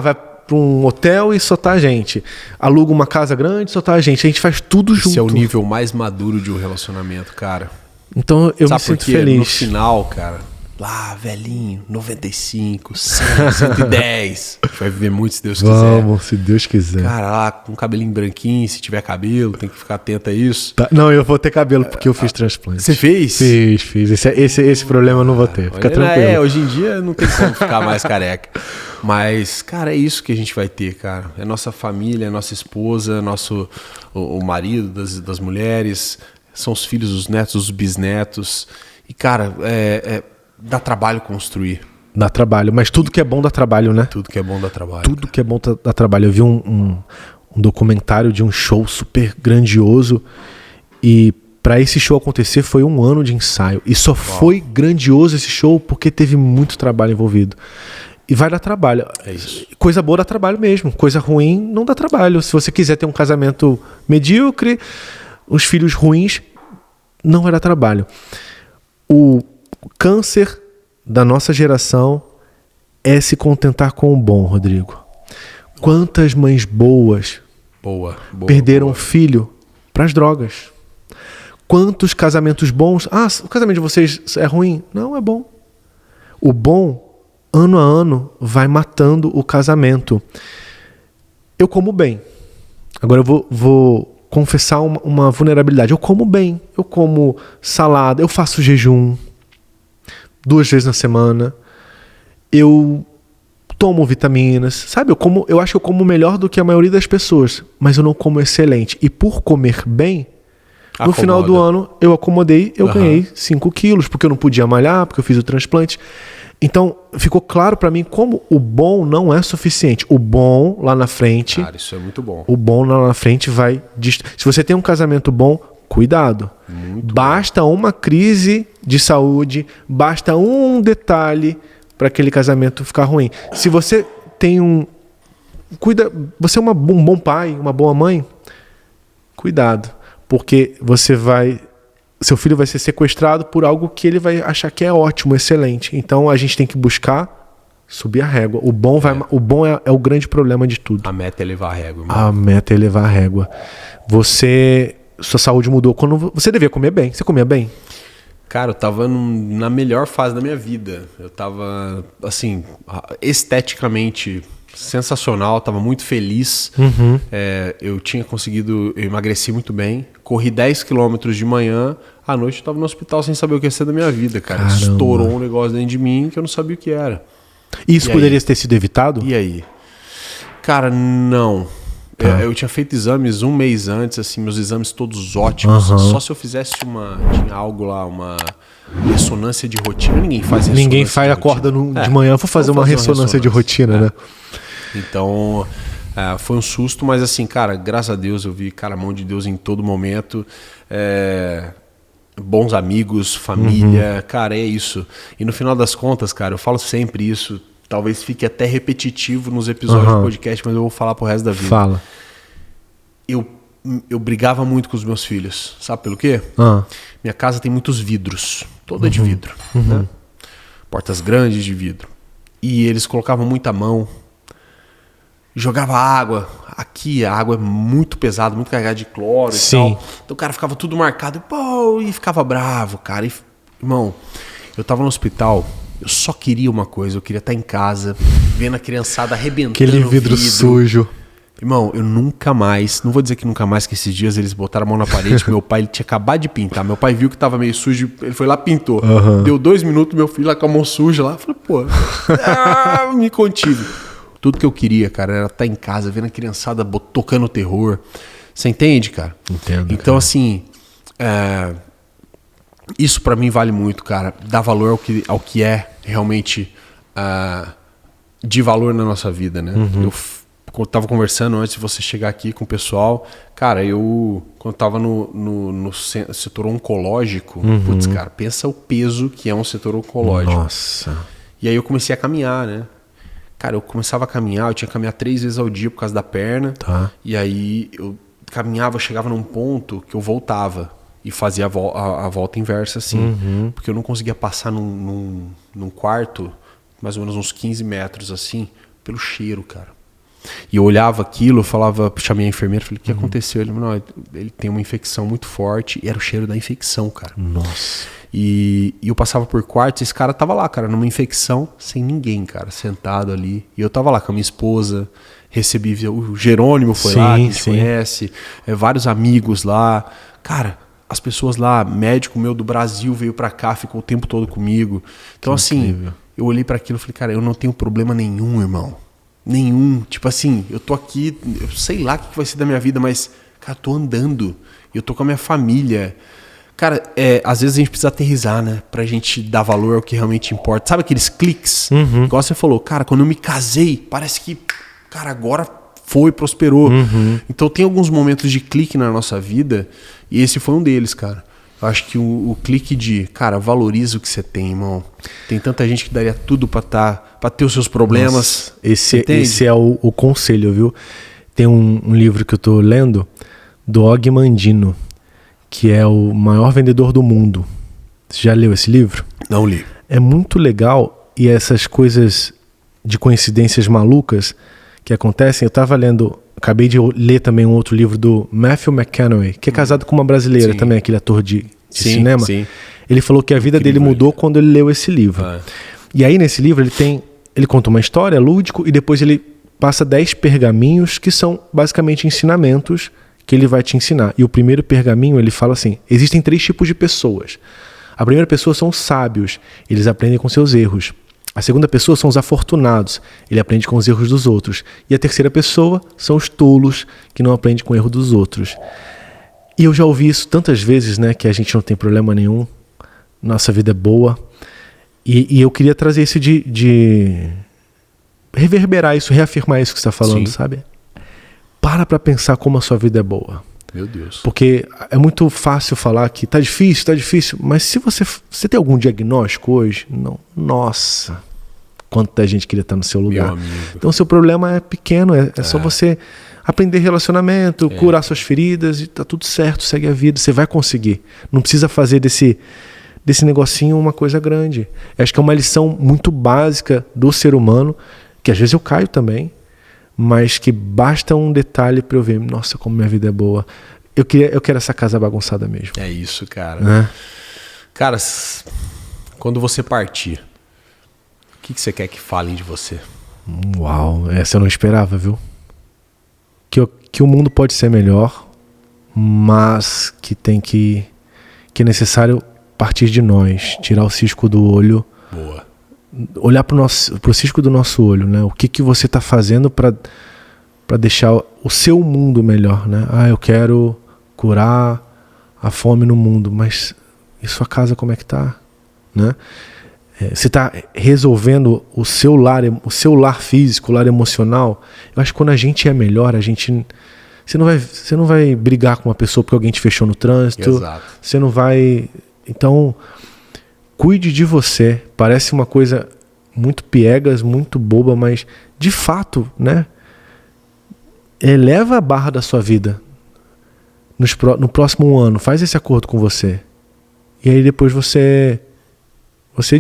Speaker 2: vai pra um hotel e só tá a gente. Aluga uma casa grande e só tá a gente. A gente faz tudo junto.
Speaker 1: Esse é o nível mais maduro de um relacionamento, cara.
Speaker 2: Então eu me sinto feliz.
Speaker 1: No final, cara, lá, velhinho, 95, 100, 110. A gente vai viver muito se Deus quiser.
Speaker 2: Vamos, se Deus quiser.
Speaker 1: Cara, lá com cabelinho branquinho, se tiver cabelo, tem que ficar atento a isso.
Speaker 2: Tá. Não, eu vou ter cabelo porque eu fiz transplante.
Speaker 1: Você fez?
Speaker 2: Fiz. Esse problema eu não vou ter. Fica tranquilo.
Speaker 1: Hoje em dia não tem como ficar mais careca. Mas, cara, é isso que a gente vai ter, cara. É nossa família, é nossa esposa, o marido das mulheres, são os filhos, os netos, os bisnetos. E, cara, dá trabalho construir.
Speaker 2: Dá trabalho, mas tudo que é bom dá trabalho, né?
Speaker 1: Tudo que é bom dá trabalho.
Speaker 2: Tudo que é bom dá trabalho. Eu vi um documentário de um show super grandioso, e para esse show acontecer foi 1 ano de ensaio. E só foi grandioso esse show porque teve muito trabalho envolvido. E vai dar trabalho.
Speaker 1: É isso.
Speaker 2: Coisa boa dá trabalho mesmo. Coisa ruim não dá trabalho. Se você quiser ter um casamento medíocre, os filhos ruins, não vai dar trabalho. O câncer da nossa geração é se contentar com o bom, Rodrigo. Quantas mães boas perderam filho para as drogas? Quantos casamentos bons... o casamento de vocês é ruim? Não, é bom. O bom, ano a ano, vai matando o casamento. Eu como bem. Agora eu vou confessar uma vulnerabilidade. Eu como bem. Eu como salada. Eu faço jejum 2 vezes na semana. Eu tomo vitaminas. Sabe? Eu acho que eu como melhor do que a maioria das pessoas. Mas eu não como excelente. E por comer bem, no final do ano, eu acomodei, eu ganhei 5 quilos. Porque eu não podia malhar, porque eu fiz o transplante. Então, ficou claro para mim como o bom não é suficiente. O bom lá na frente...
Speaker 1: Cara, isso é muito bom.
Speaker 2: O bom lá na frente vai... Se você tem um casamento bom, cuidado.
Speaker 1: Muito
Speaker 2: basta uma crise de saúde, basta um detalhe para aquele casamento ficar ruim. Se você tem você é um bom pai, uma boa mãe, cuidado. Porque seu filho vai ser sequestrado por algo que ele vai achar que é ótimo, excelente. Então a gente tem que buscar subir a régua. O bom é o grande problema de tudo.
Speaker 1: A meta é levar a régua, irmão.
Speaker 2: A meta é levar a régua. Sua saúde mudou quando você devia comer bem. Você comia bem?
Speaker 1: Cara, eu tava na melhor fase da minha vida. Eu tava, assim, esteticamente sensacional, tava muito feliz. Eu tinha conseguido, eu emagreci muito bem. Corri 10 quilômetros de manhã, à noite eu tava no hospital sem saber o que ia ser da minha vida, cara.
Speaker 2: Caramba.
Speaker 1: Estourou um negócio dentro de mim que eu não sabia o que era.
Speaker 2: Isso poderia ter sido evitado?
Speaker 1: E aí? Cara, não. Eu tinha feito exames um mês antes, assim, meus exames todos ótimos. Só se eu fizesse tinha algo lá, uma ressonância de rotina. Ninguém faz ressonância.
Speaker 2: Ninguém acorda de manhã, vou fazer uma ressonância de rotina, né?
Speaker 1: Então, foi um susto, mas assim, cara, graças a Deus eu vi, cara, a mão de Deus em todo momento. Bons amigos, família, cara, é isso. E no final das contas, cara, eu falo sempre isso. Talvez fique até repetitivo nos episódios do podcast, mas eu vou falar pro resto da vida.
Speaker 2: Fala.
Speaker 1: Eu brigava muito com os meus filhos. Sabe pelo quê? Minha casa tem muitos vidros. Toda de vidro. Né? Portas grandes de vidro. E eles colocavam muita mão. Jogava água. Aqui a água é muito pesada, muito carregada de cloro e tal. Então o cara ficava tudo marcado. E ficava bravo, cara. Irmão, eu tava no hospital... Eu só queria uma coisa, eu queria estar em casa, vendo a criançada arrebentando
Speaker 2: aquele vidro sujo.
Speaker 1: Irmão, eu nunca mais, não vou dizer que nunca mais, que esses dias eles botaram a mão na parede, meu pai ele tinha acabado de pintar, meu pai viu que tava meio sujo, ele foi lá, pintou. Deu 2 minutos, meu filho lá com a mão suja lá, eu falei, pô, me contive. Tudo que eu queria, cara, era estar em casa, vendo a criançada tocando terror. Você entende, cara?
Speaker 2: Entendo.
Speaker 1: Então, cara, assim... Isso pra mim vale muito, cara. Dar valor ao que é realmente de valor na nossa vida, né? Eu tava conversando antes de você chegar aqui com o pessoal. Cara, quando tava no setor oncológico, putz, cara, pensa o peso que é um setor oncológico.
Speaker 2: Nossa.
Speaker 1: E aí eu comecei a caminhar, né? Cara, eu começava a caminhar, eu tinha que caminhar 3 vezes ao dia por causa da perna. E aí eu caminhava, chegava num ponto que eu voltava. E fazia a volta inversa, assim. Porque eu não conseguia passar num quarto, mais ou menos uns 15 metros, assim, pelo cheiro, cara. E eu olhava aquilo, chamei a enfermeira, falei, o que aconteceu? Ele falou, não, ele tem uma infecção muito forte. E era o cheiro da infecção, cara.
Speaker 2: Nossa.
Speaker 1: E eu passava por quartos, esse cara tava lá, cara, numa infecção, sem ninguém, cara, sentado ali. E eu tava lá com a minha esposa, recebi, o Jerônimo foi lá, que a gente conhece, vários amigos lá. Cara... As pessoas lá, médico meu do Brasil veio pra cá, ficou o tempo todo comigo. Então, assim, eu olhei pra aquilo e falei, cara, eu não tenho problema nenhum, irmão. Nenhum. Tipo assim, eu tô aqui, eu sei lá o que vai ser da minha vida, mas, cara, tô andando. Eu tô com a minha família. Cara, às vezes a gente precisa aterrissar, né? Pra gente dar valor ao que realmente importa. Sabe aqueles cliques? Igual você falou, cara, quando eu me casei, parece que, cara, agora prosperou. Então tem alguns momentos de clique na nossa vida e esse foi um deles, cara. Eu acho que o clique de, cara, valoriza o que você tem, irmão. Tem tanta gente que daria tudo pra ter os seus problemas.
Speaker 2: Nossa, esse é o conselho, viu? Tem um livro que eu tô lendo do Og Mandino, que é o maior vendedor do mundo. Você já leu esse livro?
Speaker 1: Não li.
Speaker 2: É muito legal e essas coisas de coincidências malucas que acontecem, eu tava lendo, acabei de ler também um outro livro do Matthew McConaughey, que é casado com uma brasileira também, aquele ator de cinema. Ele falou que a vida dele mudou quando ele leu esse livro. E aí nesse livro ele conta uma história, lúdico, e depois ele passa 10 pergaminhos que são basicamente ensinamentos que ele vai te ensinar. E o primeiro pergaminho ele fala assim, existem 3 tipos de pessoas. A primeira pessoa são os sábios, eles aprendem com seus erros. A segunda pessoa são os afortunados, ele aprende com os erros dos outros. E a terceira pessoa são os tolos, que não aprendem com o erro dos outros. E eu já ouvi isso tantas vezes, né, que a gente não tem problema nenhum, nossa vida é boa. E eu queria trazer isso de reverberar isso, reafirmar isso que você está falando,
Speaker 1: Sim.
Speaker 2: sabe? Para pensar como a sua vida é boa.
Speaker 1: Meu Deus.
Speaker 2: Porque é muito fácil falar que tá difícil, mas se você tem algum diagnóstico hoje, não, nossa, quanta gente queria estar no seu lugar.
Speaker 1: Meu amigo.
Speaker 2: Então seu problema é pequeno, é só você aprender relacionamento, curar suas feridas e tá tudo certo, segue a vida, você vai conseguir. Não precisa fazer desse negocinho uma coisa grande. Eu acho que é uma lição muito básica do ser humano, que às vezes eu caio também, mas que basta um detalhe para eu ver, nossa, como minha vida é boa. Eu quero essa casa bagunçada mesmo.
Speaker 1: É isso, cara.
Speaker 2: Né?
Speaker 1: Cara, quando você partir, o que você quer que falem de você?
Speaker 2: Uau, essa eu não esperava, viu? Que o mundo pode ser melhor, mas que é necessário partir de nós, tirar o cisco do olho.
Speaker 1: Boa.
Speaker 2: Olhar pro cisco do nosso olho, né? O que você está fazendo para deixar o seu mundo melhor, né? Eu quero curar a fome no mundo, mas e sua casa como é que tá, né? Você está resolvendo o seu lar físico, o lar emocional. Eu acho que quando a gente é melhor, você não vai brigar com uma pessoa porque alguém te fechou no trânsito.
Speaker 1: Exato.
Speaker 2: Você não vai. Então, cuide de você. Parece uma coisa muito piegas, muito boba, mas de fato, né? Eleva a barra da sua vida no próximo ano. Faz esse acordo com você. E aí depois você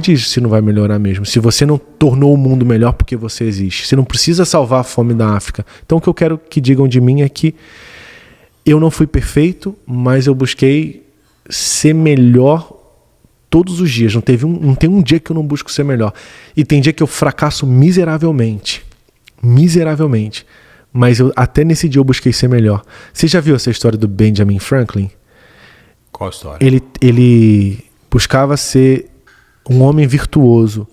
Speaker 2: diz se não vai melhorar mesmo. Se você não tornou o mundo melhor porque você existe. Você não precisa salvar a fome da África. Então o que eu quero que digam de mim é que eu não fui perfeito, mas eu busquei ser melhor todos os dias. Não tem um dia que eu não busco ser melhor. E tem dia que eu fracasso miseravelmente. Miseravelmente. Mas até nesse dia eu busquei ser melhor. Você já viu essa história do Benjamin Franklin?
Speaker 1: Qual a história?
Speaker 2: Ele buscava ser um homem virtuoso.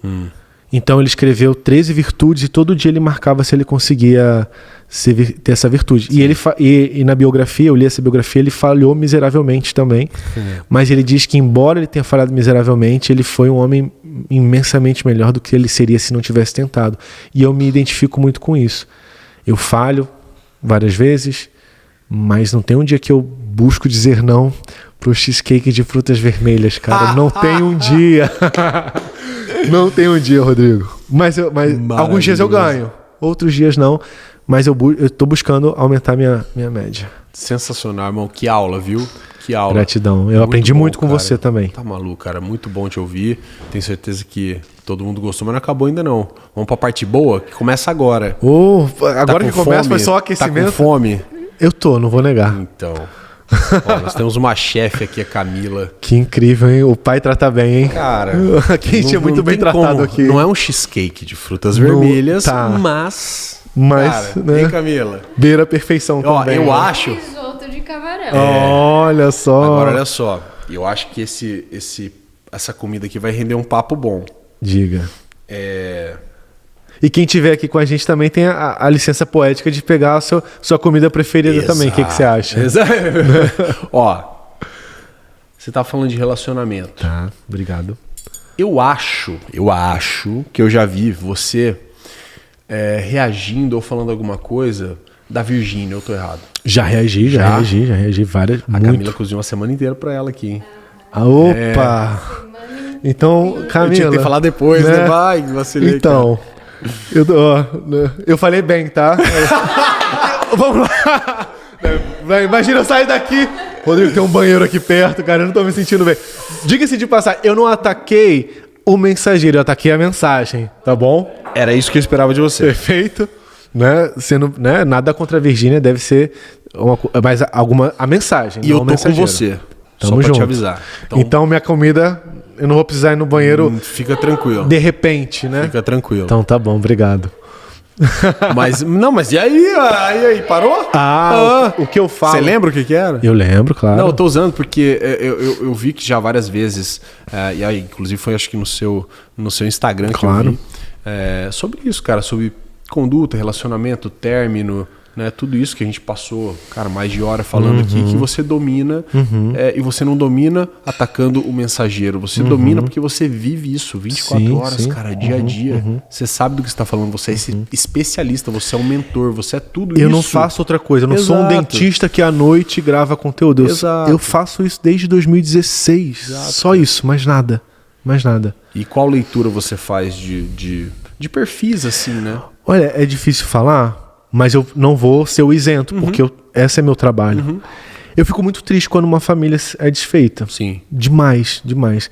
Speaker 2: Então ele escreveu 13 virtudes e todo dia ele marcava se ele conseguia ter essa virtude. E na biografia, eu li essa biografia, ele falhou miseravelmente também. Mas ele diz que embora ele tenha falhado miseravelmente, ele foi um homem imensamente melhor do que ele seria se não tivesse tentado. E eu me identifico muito com isso. Eu falho várias vezes, mas não tem um dia que eu busco dizer não pro cheesecake de frutas vermelhas, cara. Não tem um dia. Não tem um dia, Rodrigo. Mas alguns dias eu ganho, outros dias não. Mas eu tô buscando aumentar minha média.
Speaker 1: Sensacional, irmão. Que aula, viu? Que aula.
Speaker 2: Gratidão. Eu aprendi muito com você também.
Speaker 1: Tá maluco, cara. Muito bom te ouvir. Tenho certeza que todo mundo gostou, mas não acabou ainda não. Vamos pra parte boa, que começa agora.
Speaker 2: Agora que começa, foi só aquecimento.
Speaker 1: Tá com fome?
Speaker 2: Eu tô, não vou negar.
Speaker 1: Então... nós temos uma chefe aqui, a Camila.
Speaker 2: Que incrível, hein? O pai trata bem, hein?
Speaker 1: Cara,
Speaker 2: a gente é muito bem tratado aqui.
Speaker 1: Não é um cheesecake de frutas vermelhas, mas cara,
Speaker 2: né?
Speaker 1: hein, Camila?
Speaker 2: Beira a perfeição também.
Speaker 1: Eu acho...
Speaker 4: Risoto de camarão.
Speaker 2: Olha só.
Speaker 1: Agora, olha só. Eu acho que essa comida aqui vai render um papo bom.
Speaker 2: Diga. E quem estiver aqui com a gente também tem a licença poética de pegar a sua comida preferida. Exato. Também. O que você acha?
Speaker 1: Ó, você tá falando de relacionamento.
Speaker 2: Tá, obrigado.
Speaker 1: Eu acho que eu já vi você reagindo ou falando alguma coisa da Virgínia. Eu tô errado?
Speaker 2: Já reagi várias.
Speaker 1: A Camila cozinhou uma semana inteira pra ela aqui.
Speaker 2: Opa! Então, Camila...
Speaker 1: Eu tinha que ter falado depois, né? Vai, vacilei.
Speaker 2: Então... Eu falei bem, tá? Vamos lá. Imagina eu sair daqui. Rodrigo, tem um banheiro aqui perto, cara. Eu não tô me sentindo bem. Diga-se de passar, eu não ataquei o mensageiro, eu ataquei a mensagem, tá bom?
Speaker 1: Era isso que eu esperava de você.
Speaker 2: Perfeito. Né? Nada contra a Virgínia, deve ser mas a mensagem.
Speaker 1: E eu tô com você.
Speaker 2: Tamo
Speaker 1: só pra
Speaker 2: junto.
Speaker 1: te avisar.
Speaker 2: Então minha comida, eu não vou precisar ir no banheiro.
Speaker 1: Fica tranquilo.
Speaker 2: De repente, né?
Speaker 1: Fica tranquilo.
Speaker 2: Então tá bom, obrigado.
Speaker 1: Mas e aí? Aí, parou?
Speaker 2: O que eu falo...
Speaker 1: Você lembra o que era?
Speaker 2: Eu lembro, claro.
Speaker 1: Não, eu tô usando porque eu vi que já várias vezes, e aí, inclusive foi acho que no seu Instagram que
Speaker 2: claro.
Speaker 1: eu vi, sobre isso, cara, sobre conduta, relacionamento, término, né? Tudo isso que a gente passou, cara, mais de hora falando aqui, que você domina e você não domina atacando o mensageiro. Você domina porque você vive isso 24 horas, cara, dia a dia. Você sabe do que você está falando, você é especialista, você é um mentor, você é tudo isso.
Speaker 2: Eu não faço outra coisa, eu não sou um dentista que à noite grava conteúdo. Eu faço isso desde 2016. Só isso, mais nada. Mais nada.
Speaker 1: E qual leitura você faz de perfis, assim, né?
Speaker 2: Olha, é difícil falar, mas eu não vou ser o isento, porque esse é meu trabalho. Eu fico muito triste quando uma família é desfeita.
Speaker 1: Sim.
Speaker 2: Demais, demais.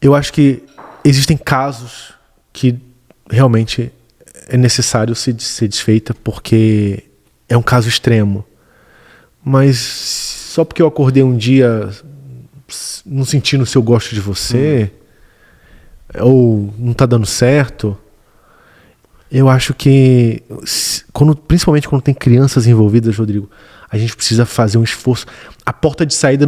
Speaker 2: Eu acho que existem casos que realmente é necessário ser desfeita, porque é um caso extremo. Mas só porque eu acordei um dia não sentindo se eu gosto de você, ou não tá dando certo, eu acho que, principalmente quando tem crianças envolvidas, Rodrigo, a gente precisa fazer um esforço. A porta de saída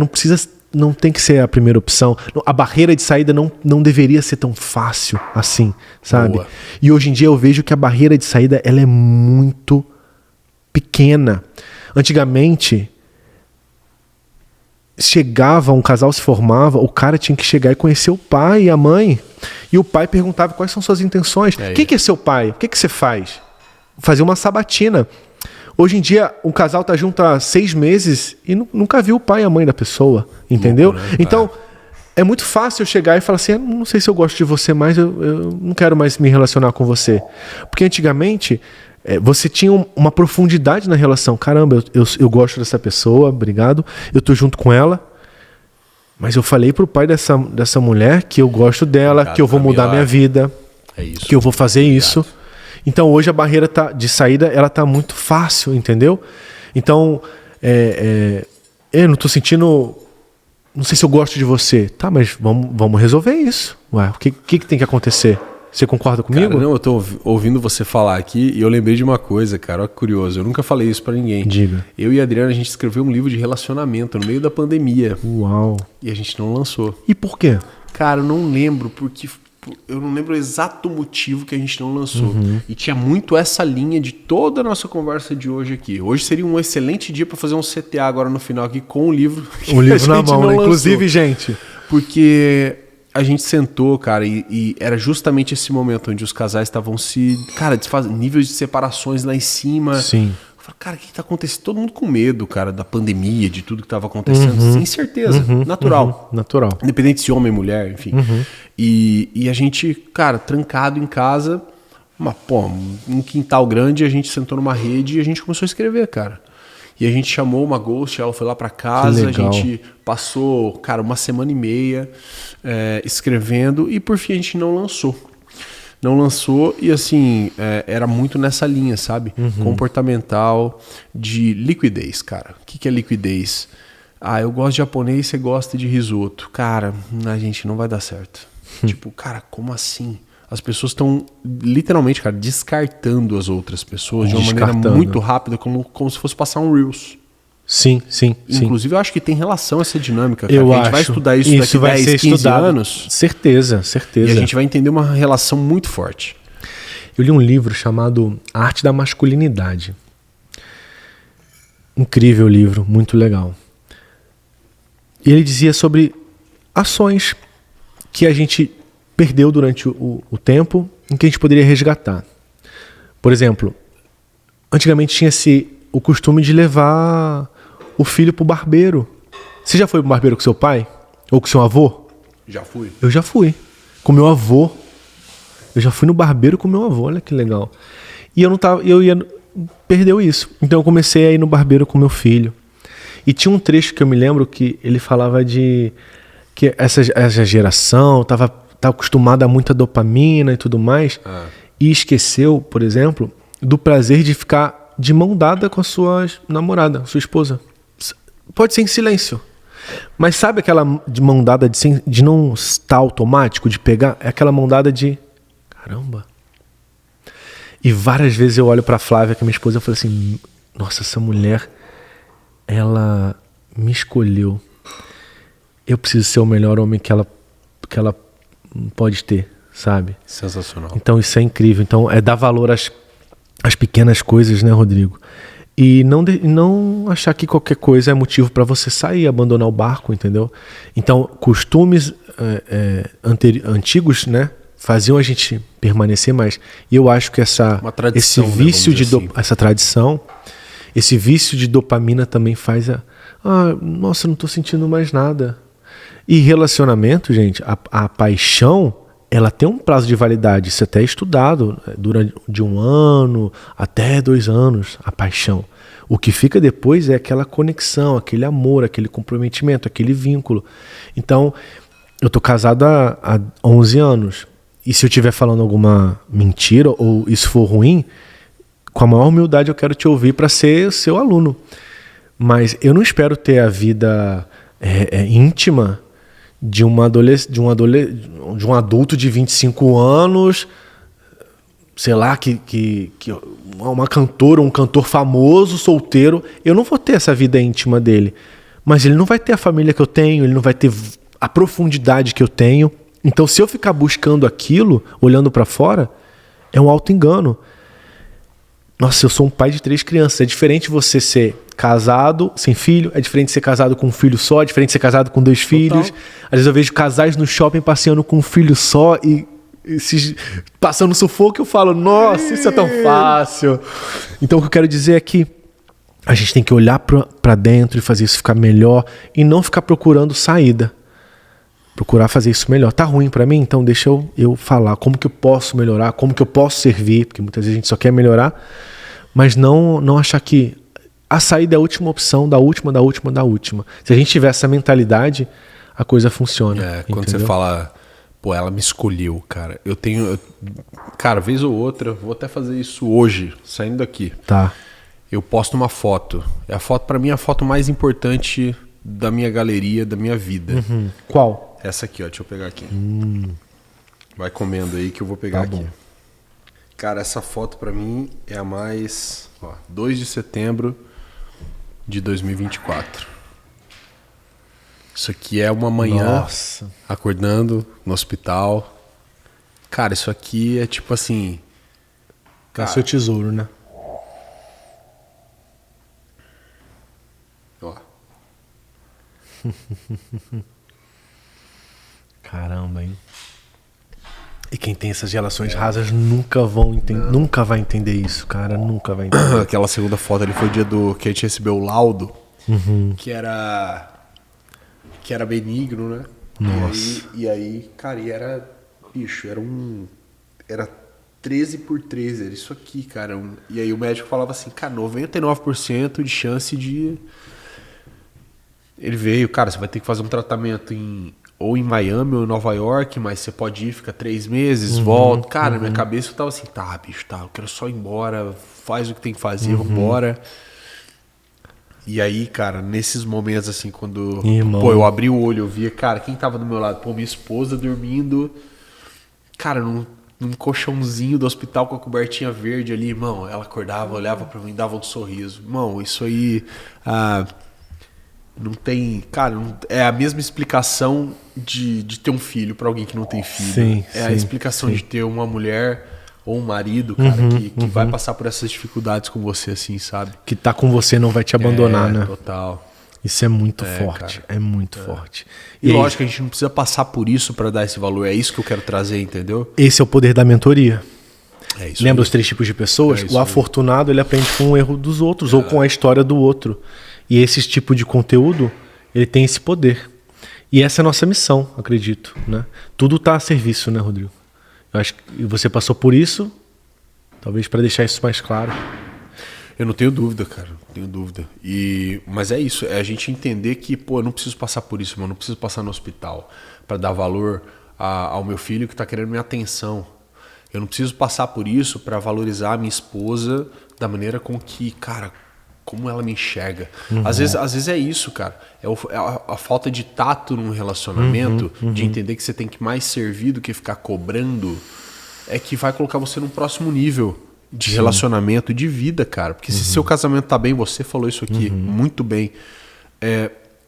Speaker 2: não tem que ser a primeira opção. A barreira de saída não deveria ser tão fácil assim, sabe?
Speaker 1: Boa.
Speaker 2: E hoje em dia eu vejo que a barreira de saída ela é muito pequena. Antigamente, um casal se formava, o cara tinha que chegar e conhecer o pai e a mãe. E o pai perguntava quais são suas intenções. Quem que é seu pai? O que você faz? Fazia uma sabatina. Hoje em dia, um casal tá junto há 6 meses e nunca viu o pai e a mãe da pessoa. Entendeu?
Speaker 1: Louco, né,
Speaker 2: então, é muito fácil eu chegar e falar assim, não sei se eu gosto de você mais, eu não quero mais me relacionar com você. Porque antigamente, você tinha uma profundidade na relação. Caramba, eu gosto dessa pessoa, obrigado. Eu tô junto com ela. Mas eu falei pro pai dessa mulher que eu gosto dela, que eu vou mudar minha vida, que eu vou fazer isso. Então hoje a barreira de saída ela tá muito fácil, entendeu? Então, eu não tô sentindo... Não sei se eu gosto de você. Tá, mas vamos resolver isso. Ué, o que tem que acontecer? Você concorda comigo?
Speaker 1: Cara, não, eu tô ouvindo você falar aqui e eu lembrei de uma coisa, cara. Olha que curioso. Eu nunca falei isso pra ninguém.
Speaker 2: Diga.
Speaker 1: Eu e a Adriana, a gente escreveu um livro de relacionamento no meio da pandemia.
Speaker 2: Uau.
Speaker 1: E a gente não lançou.
Speaker 2: E por quê?
Speaker 1: Cara, eu não lembro porque... Eu não lembro o exato motivo que a gente não lançou. E tinha muito essa linha de toda a nossa conversa de hoje aqui. Hoje seria um excelente dia pra fazer um CTA agora no final aqui com o livro.
Speaker 2: O livro na mão, né? Inclusive, gente.
Speaker 1: Porque... a gente sentou, cara, e era justamente esse momento onde os casais estavam desfazendo, níveis de separações lá em cima.
Speaker 2: Sim.
Speaker 1: Eu falei, cara, o que tá acontecendo? Todo mundo com medo, cara, da pandemia, de tudo que tava acontecendo. Sem certeza, natural.
Speaker 2: Natural.
Speaker 1: Independente se homem ou mulher, enfim. E a gente, cara, trancado em casa, um quintal grande, a gente sentou numa rede e a gente começou a escrever, cara. E a gente chamou uma ghost, ela foi lá pra casa, a gente passou, cara, 1 semana e meia escrevendo e por fim a gente não lançou. Não lançou e assim, era muito nessa linha, sabe? Comportamental, de liquidez, cara. O que é liquidez? Eu gosto de japonês, você gosta de risoto. Cara, a gente não vai dar certo. Tipo, cara, como assim? As pessoas estão literalmente, cara, descartando as outras pessoas de uma maneira muito rápida, como se fosse passar um Reels.
Speaker 2: Sim.
Speaker 1: Inclusive, eu acho que tem relação essa dinâmica, cara.
Speaker 2: A
Speaker 1: gente vai estudar isso daqui 10, 15 anos.
Speaker 2: Certeza.
Speaker 1: E a gente vai entender uma relação muito forte.
Speaker 2: Eu li um livro chamado A Arte da Masculinidade. Incrível livro, muito legal. E ele dizia sobre ações que a gente perdeu durante o tempo em que a gente poderia resgatar. Por exemplo, antigamente tinha-se o costume de levar o filho pro barbeiro. Você já foi pro barbeiro com seu pai? Ou com seu avô?
Speaker 1: Já fui.
Speaker 2: Eu já fui. Com meu avô. Eu já fui no barbeiro com meu avô, olha que legal. E perdeu isso. Então eu comecei a ir no barbeiro com meu filho. E tinha um trecho que eu me lembro que ele falava de que essa geração estava acostumada a muita dopamina e tudo mais, e esqueceu, por exemplo, do prazer de ficar de mão dada com a sua namorada, sua esposa. Pode ser em silêncio. Mas sabe aquela de mão dada de não estar automático, de pegar? É aquela mão dada de... Caramba. E várias vezes eu olho pra Flávia, que é minha esposa, e falo assim, nossa, essa mulher, ela me escolheu. Eu preciso ser o melhor homem que ela pode ter, sabe?
Speaker 1: Sensacional.
Speaker 2: Então isso é incrível. Então dar valor às pequenas coisas, né, Rodrigo? E não achar que qualquer coisa é motivo para você sair, abandonar o barco, entendeu? Então, costumes antigos, né, faziam a gente permanecer mais. E eu acho que esse vício essa tradição, esse vício de dopamina também faz nossa, não tô sentindo mais nada. E relacionamento, gente, a paixão, ela tem um prazo de validade. Isso até é estudado. Dura de 1 ano até 2 anos, a paixão. O que fica depois é aquela conexão, aquele amor, aquele comprometimento, aquele vínculo. Então, eu tô casado há 11 anos. E se eu estiver falando alguma mentira ou isso for ruim, com a maior humildade eu quero te ouvir para ser seu aluno. Mas eu não espero ter a vida íntima de um adulto de 25 anos, sei lá, que uma cantora, um cantor famoso, solteiro. Eu não vou ter essa vida íntima dele. Mas ele não vai ter a família que eu tenho, ele não vai ter a profundidade que eu tenho. Então, se eu ficar buscando aquilo, olhando para fora, é um auto-engano. Nossa, eu sou um pai de 3 crianças. É diferente você ser casado, sem filho, é diferente ser casado com um filho só, é diferente ser casado com 2 filhos. Às vezes eu vejo casais no shopping passeando com um filho só e passando sufoco, eu falo, nossa, isso é tão fácil. Então, o que eu quero dizer é que a gente tem que olhar para dentro e fazer isso ficar melhor e não ficar procurando saída. Procurar fazer isso melhor. Tá ruim para mim? Então deixa eu falar como que eu posso melhorar, como que eu posso servir, porque muitas vezes a gente só quer melhorar, mas não achar que a saída é a última opção, da última. Se a gente tiver essa mentalidade, a coisa funciona.
Speaker 1: Quando
Speaker 2: entendeu?
Speaker 1: você fala, pô, ela me escolheu, cara. Cara, vez ou outra, vou até fazer isso hoje, saindo daqui.
Speaker 2: Tá.
Speaker 1: Eu posto uma foto. A foto, para mim, é a foto mais importante da minha galeria, da minha vida.
Speaker 2: Uhum. Qual?
Speaker 1: Essa aqui, ó, deixa eu pegar aqui. Vai comendo aí que eu vou pegar aqui. Bom. Cara, essa foto pra mim é a mais... Ó, 2 de setembro de 2024. Isso aqui é uma manhã.
Speaker 2: Nossa.
Speaker 1: Acordando no hospital. Cara, isso aqui é tipo assim...
Speaker 2: É seu tesouro, né?
Speaker 1: Ó.
Speaker 2: Caramba, hein? E quem tem essas relações rasas nunca vai entender isso, cara. Nunca vai entender.
Speaker 1: Aquela segunda foto ali foi o dia que a gente recebeu o laudo, que era benigno, né?
Speaker 2: Nossa.
Speaker 1: E aí, cara, bicho, era 13/13, era isso aqui, cara. E aí o médico falava assim, cara, 99% de chance de... Ele veio, cara, você vai ter que fazer um tratamento ou em Miami ou em Nova York, mas você pode ir, fica 3 meses, volta. Cara, na minha cabeça eu tava assim, tá, bicho, tá, eu quero só ir embora, faz o que tem que fazer, vambora. E aí, cara, nesses momentos assim, quando eu abri o olho, eu via, cara, quem tava do meu lado? Pô, minha esposa dormindo, cara, num colchãozinho do hospital com a cobertinha verde ali, irmão, ela acordava, olhava pra mim, dava um sorriso. Irmão, isso aí... não tem... Cara, é a mesma explicação de ter um filho pra alguém que não tem filho.
Speaker 2: Sim,
Speaker 1: a explicação de ter uma mulher ou um marido, cara, que vai passar por essas dificuldades com você, assim, sabe?
Speaker 2: Que tá com você, não vai te abandonar, né?
Speaker 1: Total.
Speaker 2: Isso é muito forte. Cara. É muito forte.
Speaker 1: E lógico, a gente não precisa passar por isso pra dar esse valor. É isso que eu quero trazer, entendeu?
Speaker 2: Esse é o poder da mentoria.
Speaker 1: É isso.
Speaker 2: Lembra os 3 tipos de pessoas? O afortunado, ele aprende com o erro dos outros ou com a história do outro. E esse tipo de conteúdo, ele tem esse poder. E essa é a nossa missão, acredito, né? Tudo está a serviço, né, Rodrigo? Eu acho que você passou por isso, talvez para deixar isso mais claro.
Speaker 1: Eu não tenho dúvida, cara, não tenho dúvida. Mas é isso, é a gente entender que, pô, eu não preciso passar por isso, mano, eu não preciso passar no hospital para dar valor ao meu filho que está querendo minha atenção. Eu não preciso passar por isso para valorizar a minha esposa da maneira com que, cara... Como ela me enxerga. Às vezes é isso, cara. É a falta de tato num relacionamento, de entender que você tem que mais servir do que ficar cobrando, é que vai colocar você num próximo nível de relacionamento, de vida, cara. Porque se seu casamento tá bem, você falou isso aqui muito bem.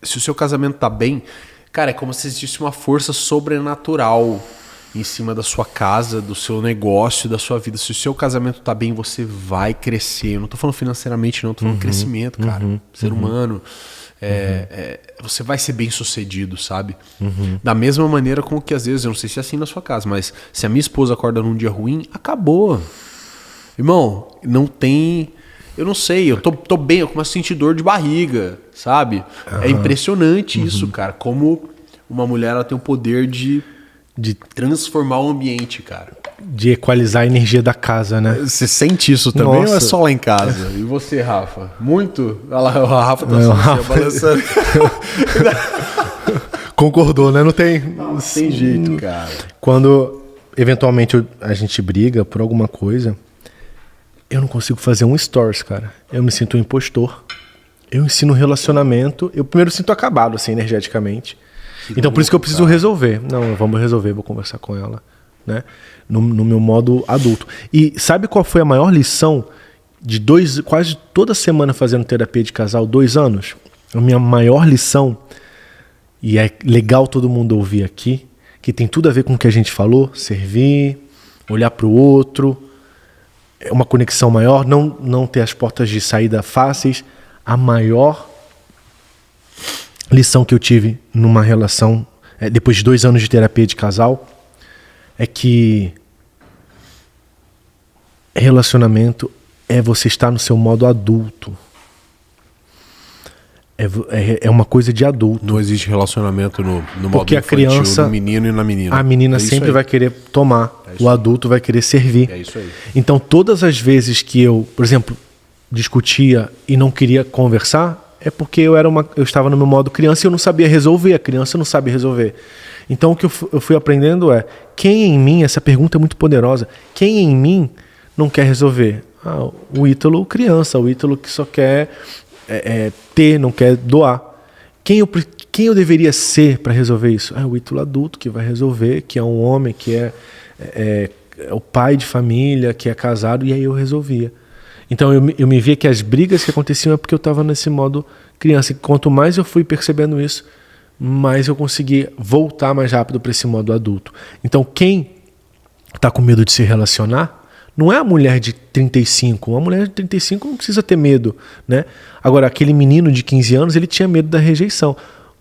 Speaker 1: Se o seu casamento tá bem, cara, é como se existisse uma força sobrenatural em cima da sua casa, do seu negócio, da sua vida. Se o seu casamento tá bem, você vai crescer. Eu não tô falando financeiramente, não. Tô falando crescimento, cara. Ser humano. Você vai ser bem sucedido, sabe? Da mesma maneira como que às vezes, eu não sei se é assim na sua casa, mas se a minha esposa acorda num dia ruim, acabou. Irmão, não tem... Eu não sei, eu tô bem, eu começo a sentir dor de barriga, sabe? É impressionante isso, cara. Como uma mulher ela tem o poder de transformar o ambiente, cara.
Speaker 2: De equalizar a energia da casa, né?
Speaker 1: Você sente isso também ou é só lá em casa? E você, Rafa? Muito? Olha lá, o Rafa tá balançando.
Speaker 2: Concordou, né? Não tem
Speaker 1: jeito, cara.
Speaker 2: Quando, eventualmente, a gente briga por alguma coisa, eu não consigo fazer um stories, cara. Eu me sinto um impostor. Eu ensino relacionamento. Eu primeiro sinto acabado, assim, energeticamente. Então, por isso que eu preciso resolver. Não, vamos resolver, vou conversar com ela, né? No meu modo adulto. E sabe qual foi a maior lição de quase toda semana fazendo terapia de casal, 2 anos? A minha maior lição, e é legal todo mundo ouvir aqui, que tem tudo a ver com o que a gente falou, servir, olhar para o outro, é uma conexão maior, não ter as portas de saída fáceis. A maior lição que eu tive numa relação, depois de 2 anos de terapia de casal, é que relacionamento é você estar no seu modo adulto. É uma coisa de adulto.
Speaker 1: Não existe relacionamento no modo
Speaker 2: porque a
Speaker 1: infantil,
Speaker 2: criança,
Speaker 1: no menino e na menina.
Speaker 2: A menina sempre vai querer tomar, o adulto vai querer servir.
Speaker 1: É isso aí.
Speaker 2: Então, todas as vezes que eu, por exemplo, discutia e não queria conversar, é porque eu estava no meu modo criança e eu não sabia resolver. A criança não sabe resolver. Então, o que eu fui aprendendo é, quem em mim, essa pergunta é muito poderosa, quem em mim não quer resolver? O Ítalo criança, o Ítalo que só quer ter, não quer doar. Quem eu deveria ser para resolver isso? O Ítalo adulto que vai resolver, que é um homem, que é o pai de família, que é casado, e aí eu resolvia. Então eu me via que as brigas que aconteciam é porque eu estava nesse modo criança. E quanto mais eu fui percebendo isso, mais eu consegui voltar mais rápido para esse modo adulto. Então quem está com medo de se relacionar, não é a mulher de 35. Uma mulher de 35 não precisa ter medo, né? Agora, aquele menino de 15 anos, ele tinha medo da rejeição.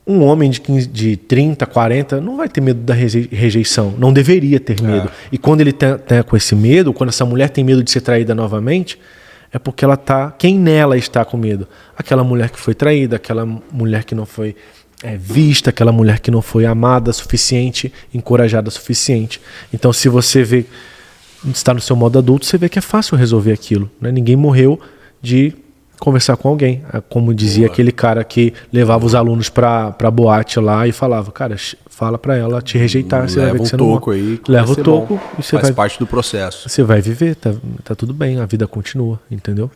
Speaker 2: Um homem de 30, 40, não vai ter medo da rejeição. Não deveria ter medo. E quando ele tá com esse medo, quando essa mulher tem medo de ser traída novamente, é porque quem nela está com medo? Aquela mulher que foi traída, aquela mulher que não foi vista, aquela mulher que não foi amada o suficiente, encorajada o suficiente. Então, se você está no seu modo adulto, você vê que é fácil resolver aquilo, né? Ninguém morreu de conversar com alguém. Como dizia aquele cara que levava os alunos para boate lá e falava, cara, fala para ela te rejeitar, você vai ver que você não morre. Leva o toco e você
Speaker 1: faz parte do processo.
Speaker 2: Você vai viver, tá tudo bem, a vida continua, entendeu?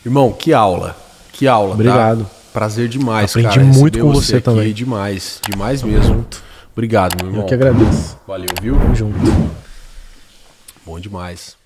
Speaker 1: Irmão, que aula. Que aula.
Speaker 2: Obrigado.
Speaker 1: Tá? Prazer demais,
Speaker 2: Aprendi
Speaker 1: cara.
Speaker 2: muito com você também.
Speaker 1: Demais mesmo. Obrigado, meu irmão.
Speaker 2: Eu que agradeço.
Speaker 1: Valeu, viu?
Speaker 2: Tamo junto.
Speaker 1: Bom demais.